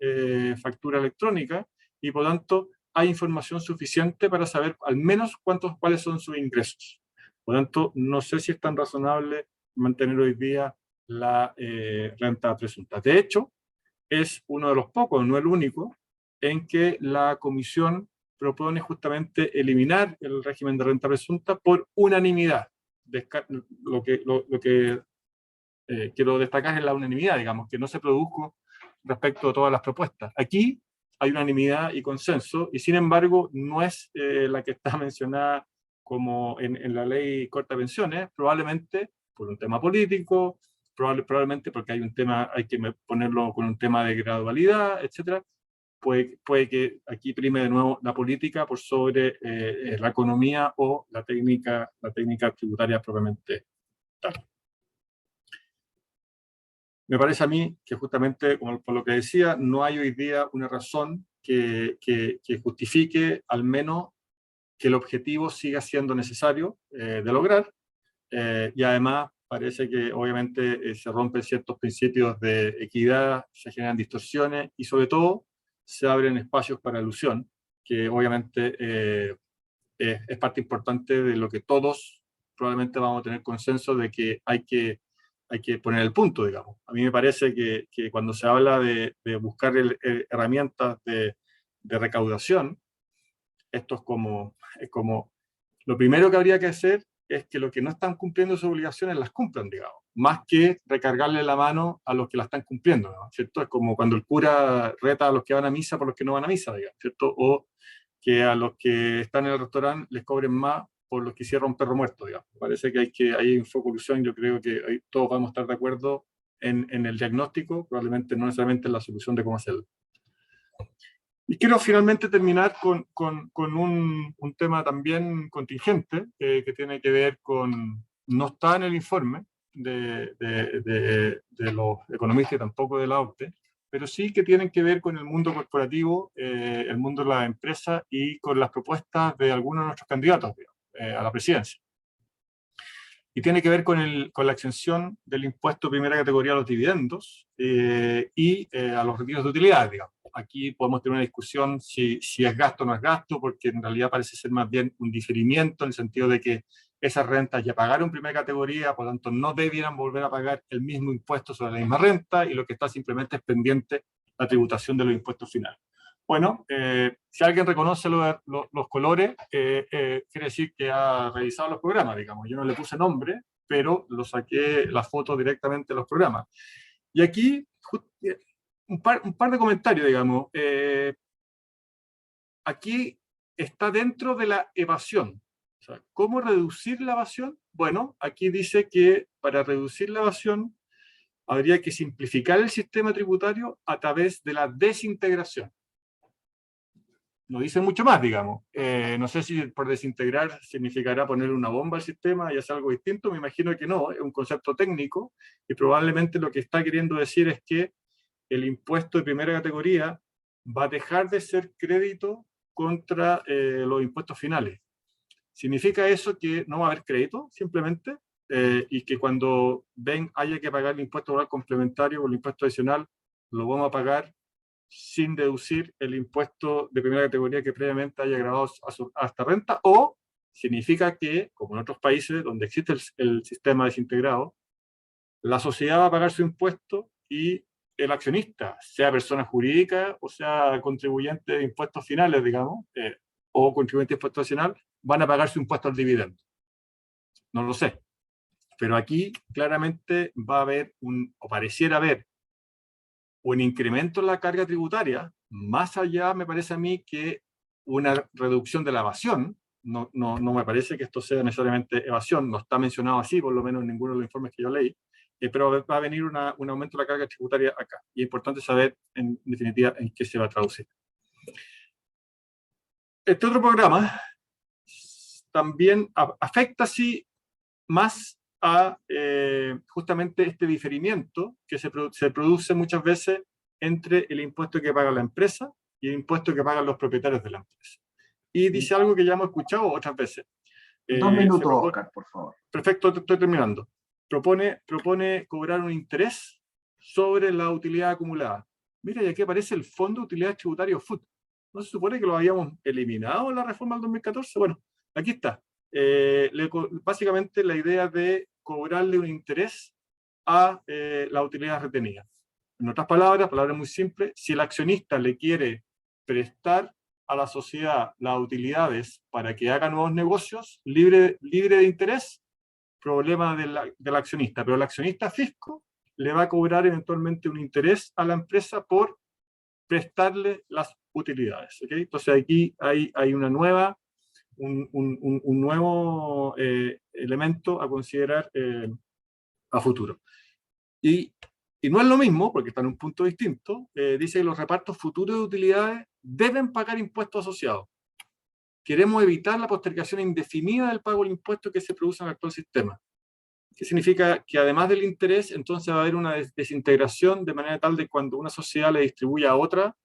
factura electrónica, y por tanto hay información suficiente para saber al menos cuáles son sus ingresos. Por tanto, no sé si es tan razonable mantener hoy día la renta presunta. De hecho, es uno de los pocos, no el único, en que la Comisión propone justamente eliminar el régimen de renta presunta por unanimidad. Lo que quiero destacar es la unanimidad, digamos, que no se produjo respecto a todas las propuestas. Aquí hay unanimidad y consenso, y sin embargo no es la que está mencionada como en la ley corta pensiones, probablemente por un tema político, probablemente porque hay un tema, hay que ponerlo con un tema de gradualidad, etcétera. Puede que aquí prime de nuevo la política por sobre la economía o la técnica tributaria propiamente tal. Me parece a mí que justamente, como por lo que decía, no hay hoy día una razón que justifique al menos que el objetivo siga siendo necesario de lograr, y además parece que obviamente se rompen ciertos principios de equidad, se generan distorsiones y sobre todo se abren espacios para ilusión, que obviamente es parte importante de lo que todos probablemente vamos a tener consenso de que hay que poner el punto, digamos. A mí me parece que cuando se habla de buscar herramientas de recaudación, esto es como lo primero que habría que hacer es que los que no están cumpliendo sus obligaciones las cumplan, digamos, más que recargarle la mano a los que la están cumpliendo, ¿no? ¿Cierto? Es como cuando el cura reta a los que van a misa por los que no van a misa, digamos, ¿cierto? O que a los que están en el restaurante les cobren más por los que hicieron un perro muerto, digamos. Parece que hay infocolusión, yo creo que ahí todos vamos a estar de acuerdo en el diagnóstico, probablemente no necesariamente en la solución de cómo hacerlo. Y quiero finalmente terminar con un tema también contingente, que tiene que ver con, no está en el informe de los economistas y tampoco de la OCDE, pero sí que tienen que ver con el mundo corporativo, el mundo de la empresa y con las propuestas de algunos de nuestros candidatos, digamos, a la presidencia. Y tiene que ver con la exención del impuesto de primera categoría a los dividendos y a los retiros de utilidades, digamos. Aquí podemos tener una discusión si es gasto o no es gasto, porque en realidad parece ser más bien un diferimiento en el sentido de que esas rentas ya pagaron primera categoría, por lo tanto no debieran volver a pagar el mismo impuesto sobre la misma renta, y lo que está simplemente es pendiente la tributación de los impuestos finales. Bueno, si alguien reconoce los colores, quiere decir que ha revisado los programas, digamos. Yo no le puse nombre, pero lo saqué la foto directamente de los programas. Y aquí, un par de comentarios, digamos. Aquí está dentro de la evasión. O sea, ¿cómo reducir la evasión? Bueno, aquí dice que para reducir la evasión habría que simplificar el sistema tributario a través de la desintegración. No dice mucho más, digamos. No sé si por desintegrar significará poner una bomba al sistema y hacer algo distinto. Me imagino que no, es un concepto técnico, y probablemente lo que está queriendo decir es que el impuesto de primera categoría va a dejar de ser crédito contra los impuestos finales. ¿Significa eso que no va a haber crédito, simplemente? Y que cuando haya que pagar el impuesto laboral complementario o el impuesto adicional, lo vamos a pagar sin deducir el impuesto de primera categoría que previamente haya grabado a esta renta? ¿O significa que, como en otros países donde existe el sistema desintegrado, la sociedad va a pagar su impuesto y el accionista, sea persona jurídica o sea contribuyente de impuestos finales, digamos, o contribuyente de impuesto adicional, van a pagar su impuesto al dividendo? No lo sé. Pero aquí claramente va a haber o pareciera haber un incremento en la carga tributaria, más allá, me parece a mí, que una reducción de la evasión. No me parece que esto sea necesariamente evasión, no está mencionado así, por lo menos en ninguno de los informes que yo leí, pero va a venir un aumento de la carga tributaria acá. Y es importante saber, en definitiva, en qué se va a traducir. Este otro programa también afecta, sí, más a justamente este diferimiento que se produce muchas veces entre el impuesto que paga la empresa y el impuesto que pagan los propietarios de la empresa. Y dice algo que ya hemos escuchado otras veces. 2 minutos, Oscar, por favor. Perfecto, estoy terminando. Propone cobrar un interés sobre la utilidad acumulada. Mira, y aquí aparece el Fondo de Utilidades Tributarias FUT. ¿No se supone que lo habíamos eliminado en la reforma del 2014? Bueno, aquí está. Básicamente la idea de cobrarle un interés a la utilidad retenida. En otras palabras muy simples, si el accionista le quiere prestar a la sociedad las utilidades para que haga nuevos negocios, libre de interés, problema del accionista, pero el accionista fisco le va a cobrar eventualmente un interés a la empresa por prestarle las utilidades. ¿Okay? Entonces aquí hay una nueva, un nuevo elemento a considerar a futuro. Y no es lo mismo, porque está en un punto distinto, dice que los repartos futuros de utilidades deben pagar impuestos asociados. Queremos evitar la postergación indefinida del pago del impuesto que se produce en el actual sistema. ¿Qué significa? Que además del interés, entonces va a haber una desintegración de manera tal de cuando una sociedad le distribuye a otra,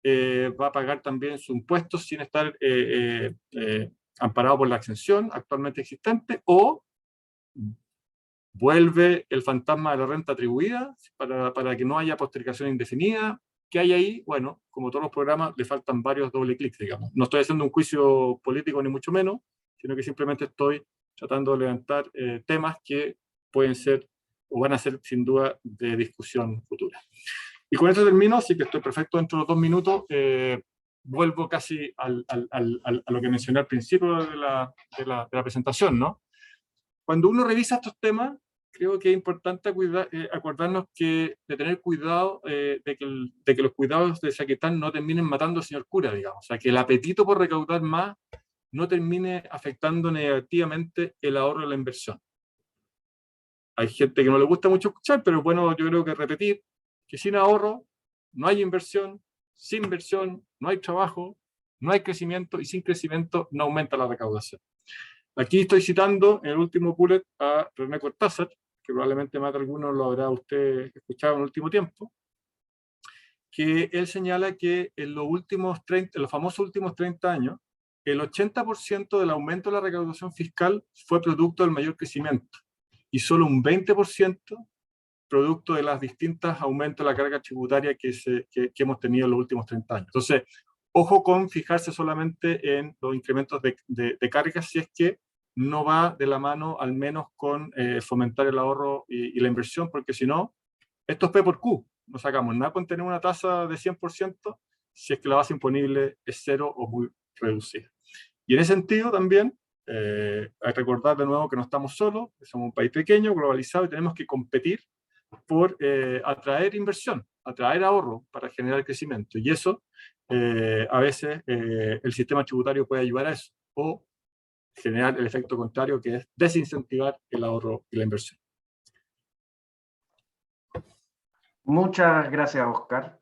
va a pagar también sus impuestos sin estar amparado por la exención actualmente existente, o vuelve el fantasma de la renta atribuida para que no haya postergación indefinida. ¿Qué hay ahí? Bueno, como todos los programas, le faltan varios doble clics, digamos. No estoy haciendo un juicio político ni mucho menos, sino que simplemente estoy tratando de levantar temas que pueden ser o van a ser sin duda de discusión futura. Y con esto termino, así que estoy perfecto dentro de los 2 minutos. Vuelvo casi a lo que mencioné al principio de la presentación, ¿no? Cuando uno revisa estos temas, creo que es importante acordarnos de tener cuidado de que los cuidados de Saquetán no terminen matando al señor cura, digamos. O sea, que el apetito por recaudar más no termine afectando negativamente el ahorro y la inversión. Hay gente que no le gusta mucho escuchar, pero bueno, yo creo que repetir que sin ahorro no hay inversión, sin inversión no hay trabajo, no hay crecimiento, y sin crecimiento no aumenta la recaudación. Aquí estoy citando en el último bullet a René Cortázar, que probablemente más de algunos lo habrá usted escuchado en el último tiempo, que él señala que en los famosos últimos 30 años, el 80% del aumento de la recaudación fiscal fue producto del mayor crecimiento, y solo un 20% producto de las distintas aumentos de la carga tributaria que hemos tenido en los últimos 30 años. Entonces, ojo con fijarse solamente en los incrementos de cargas, si es que no va de la mano al menos con fomentar el ahorro y la inversión, porque si no, esto es P por Q. No sacamos nada con tener una tasa de 100% si es que la base imponible es cero o muy reducida. Y en ese sentido también, hay que recordar de nuevo que no estamos solos, que somos un país pequeño, globalizado, y tenemos que competir por atraer inversión, atraer ahorro para generar crecimiento. Y eso, a veces, el sistema tributario puede ayudar a eso, o generar el efecto contrario, que es desincentivar el ahorro y la inversión. Muchas gracias, Oscar.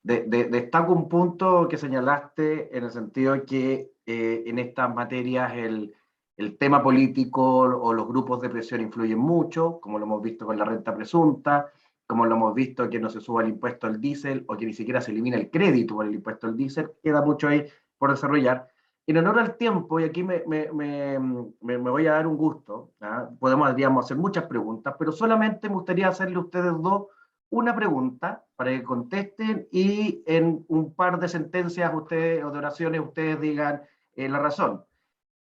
Destaco un punto que señalaste en el sentido de que en estas materias el tema político o los grupos de presión influyen mucho, como lo hemos visto con la renta presunta, como lo hemos visto que no se suba el impuesto al diésel o que ni siquiera se elimina el crédito por el impuesto al diésel. Queda mucho ahí por desarrollar. En honor al tiempo, y aquí me voy a dar un gusto, ¿ah? Podríamos hacer muchas preguntas, pero solamente me gustaría hacerle a ustedes dos una pregunta para que contesten y en un par de sentencias ustedes, o de oraciones ustedes digan la razón.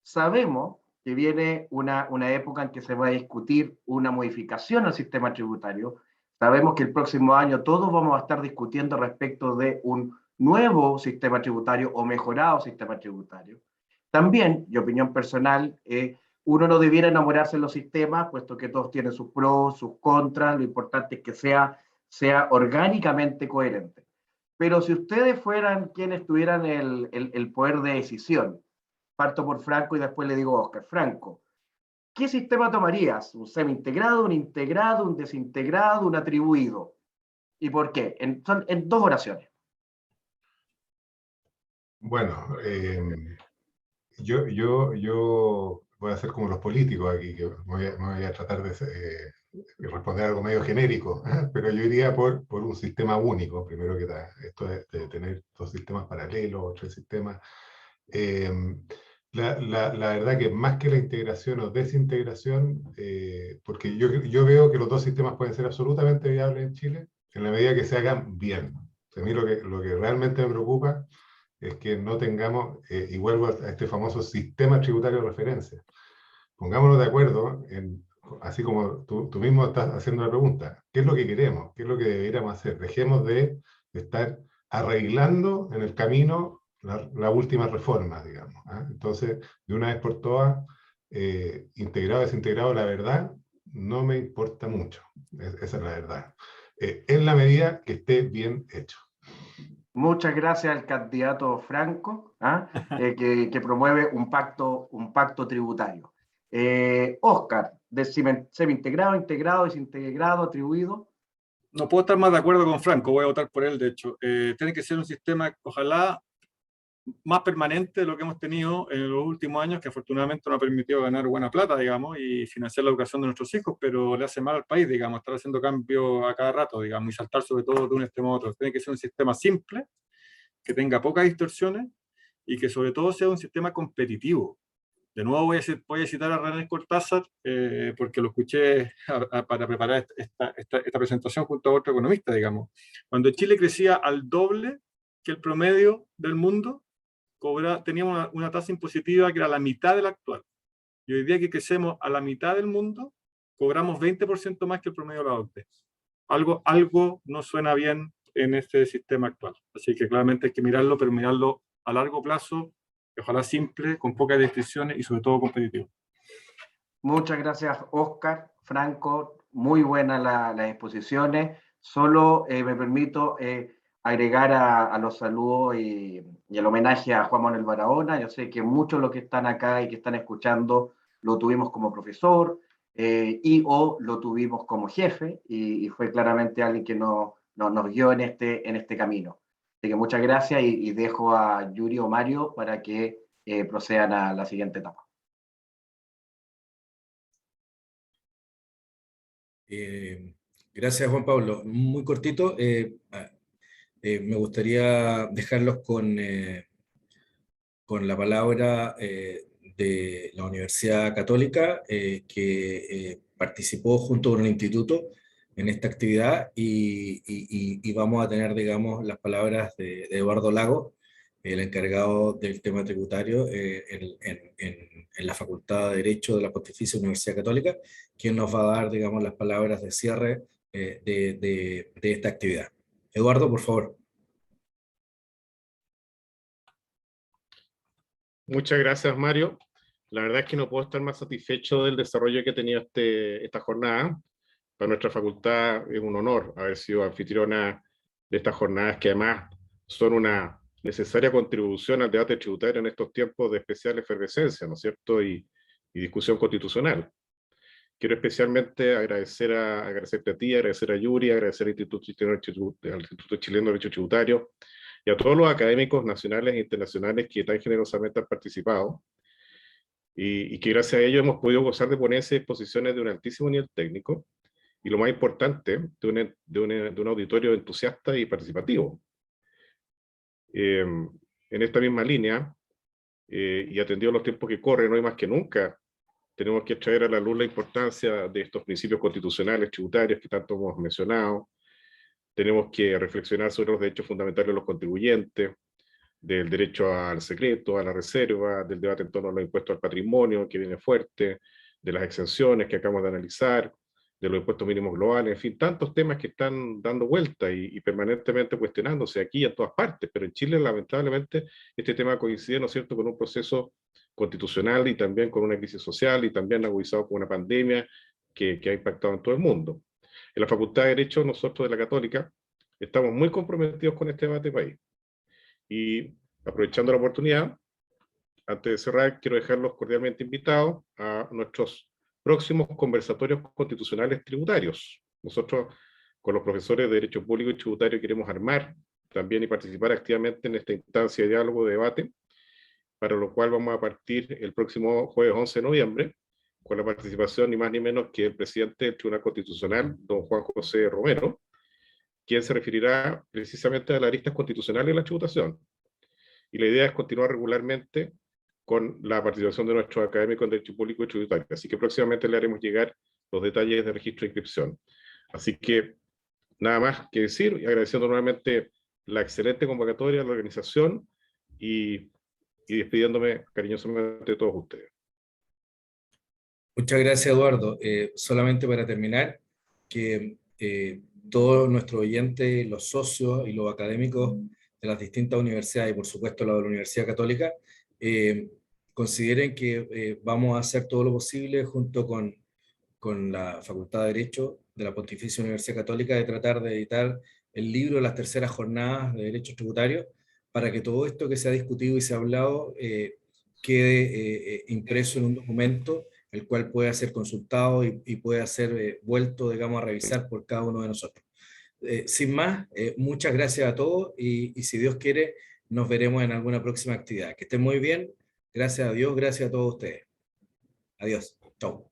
Sabemos que viene una época en que se va a discutir una modificación al sistema tributario. Sabemos que el próximo año todos vamos a estar discutiendo respecto de un nuevo sistema tributario o mejorado sistema tributario. También, y opinión personal, uno no debiera enamorarse de los sistemas, puesto que todos tienen sus pros, sus contras, lo importante es que sea orgánicamente coherente. Pero si ustedes fueran quienes tuvieran el poder de decisión, parto por Franco y después le digo a Oscar, Franco, ¿qué sistema tomarías? ¿Un semi-integrado, un integrado, un desintegrado, un atribuido? ¿Y por qué? En 2 oraciones. Bueno, yo voy a hacer como los políticos aquí, que me voy a tratar de responder algo medio genérico, pero yo iría por un sistema único, primero que nada. Esto de tener 2 sistemas paralelos o 3 sistemas. La verdad que más que la integración o desintegración, porque yo veo que los 2 sistemas pueden ser absolutamente viables en Chile, en la medida que se hagan bien. A mí lo que realmente me preocupa es que no tengamos, y vuelvo a este famoso sistema tributario de referencia. Pongámonos de acuerdo, así como tú mismo estás haciendo la pregunta, ¿qué es lo que queremos? ¿Qué es lo que deberíamos hacer? Dejemos de estar arreglando en el camino la última reforma, digamos. Entonces, de una vez por todas, integrado o desintegrado, la verdad, no me importa mucho. Esa es la verdad. En la medida que esté bien hecho. Muchas gracias al candidato Franco, que promueve un pacto tributario. Oscar, de semi-integrado, integrado, desintegrado, atribuido. No puedo estar más de acuerdo con Franco, voy a votar por él, de hecho. Tiene que ser un sistema, ojalá, más permanente de lo que hemos tenido en los últimos años, que afortunadamente nos ha permitido ganar buena plata, digamos, y financiar la educación de nuestros hijos, pero le hace mal al país, digamos, estar haciendo cambios a cada rato, digamos, y saltar sobre todo de un extremo a otro. Tiene que ser un sistema simple, que tenga pocas distorsiones y que sobre todo sea un sistema competitivo. De nuevo voy a citar a René Cortázar, porque lo escuché para preparar esta presentación junto a otro economista, digamos. Cuando Chile crecía al doble que el promedio del mundo, teníamos una tasa impositiva que era la mitad de la actual. Y hoy día que crecemos a la mitad del mundo, cobramos 20% más que el promedio de la OCDE. Algo no suena bien en este sistema actual. Así que claramente hay que mirarlo, pero mirarlo a largo plazo, ojalá simple, con pocas restricciones y sobre todo competitivo. Muchas gracias, Oscar, Franco, muy buenas las exposiciones. Solo me permito agregar a los saludos y el homenaje a Juan Manuel Barahona. Yo sé que muchos de los que están acá y que están escuchando lo tuvimos como profesor o lo tuvimos como jefe y fue claramente alguien que nos guió en este camino. Así que muchas gracias y dejo a Yuri o Mario para que procedan a la siguiente etapa. Gracias, Juan Pablo. Muy cortito. Me gustaría dejarlos con la palabra de la Universidad Católica, que participó junto con el instituto en esta actividad y vamos a tener, digamos, las palabras de Eduardo Lago, el encargado del tema tributario en la Facultad de Derecho de la Pontificia Universidad Católica, quien nos va a dar, digamos, las palabras de cierre de esta actividad. Eduardo, por favor. Muchas gracias, Mario. La verdad es que no puedo estar más satisfecho del desarrollo que ha tenido esta jornada. Para nuestra facultad es un honor haber sido anfitriona de estas jornadas, que además son una necesaria contribución al debate tributario en estos tiempos de especial efervescencia, ¿no es cierto?, y discusión constitucional. Quiero especialmente agradecerte a ti, agradecer a Yuri, agradecer al Instituto Chileno de Derecho Tributario y a todos los académicos nacionales e internacionales que tan generosamente han participado, y que gracias a ellos hemos podido gozar de ponencias y exposiciones de un altísimo nivel técnico, y lo más importante, de un auditorio entusiasta y participativo. En esta misma línea, y atendido los tiempos que corren, hoy más que nunca, tenemos que traer a la luz la importancia de estos principios constitucionales tributarios que tanto hemos mencionado. Tenemos que reflexionar sobre los derechos fundamentales de los contribuyentes, del derecho al secreto, a la reserva, del debate en torno a los impuestos al patrimonio, que viene fuerte, de las exenciones que acabamos de analizar, de los impuestos mínimos globales, en fin, tantos temas que están dando vuelta y permanentemente cuestionándose aquí y en todas partes, pero en Chile lamentablemente este tema coincide, ¿no es cierto?, con un proceso constitucional y también con una crisis social y también agudizado por una pandemia que ha impactado en todo el mundo. En la Facultad de Derecho, nosotros de la Católica, estamos muy comprometidos con este debate país. Y aprovechando la oportunidad, antes de cerrar, quiero dejarlos cordialmente invitados a nuestros próximos conversatorios constitucionales tributarios. Nosotros, con los profesores de Derecho Público y Tributario, queremos armar también y participar activamente en esta instancia de diálogo, de debate, para lo cual vamos a partir el próximo jueves 11 de noviembre, con la participación ni más ni menos que el presidente del Tribunal Constitucional, don Juan José Romero, quien se referirá precisamente a las aristas constitucionales de la tributación. Y la idea es continuar regularmente con la participación de nuestros académicos en Derecho Público y Tributario. Así que próximamente le haremos llegar los detalles de registro e inscripción. Así que nada más que decir, y agradeciendo nuevamente la excelente convocatoria de la organización y despidiéndome cariñosamente de todos ustedes. Muchas gracias, Eduardo. Solamente para terminar, que todos nuestros oyentes, los socios y los académicos de las distintas universidades, y por supuesto la de la Universidad Católica, consideren que vamos a hacer todo lo posible junto con la Facultad de Derecho de la Pontificia Universidad Católica de tratar de editar el libro de las terceras jornadas de derechos tributarios, para que todo esto que se ha discutido y se ha hablado quede impreso en un documento, el cual pueda ser consultado y pueda ser vuelto, digamos, a revisar por cada uno de nosotros. Sin más, muchas gracias a todos y si Dios quiere, nos veremos en alguna próxima actividad. Que estén muy bien. Gracias a Dios, gracias a todos ustedes. Adiós. Chao.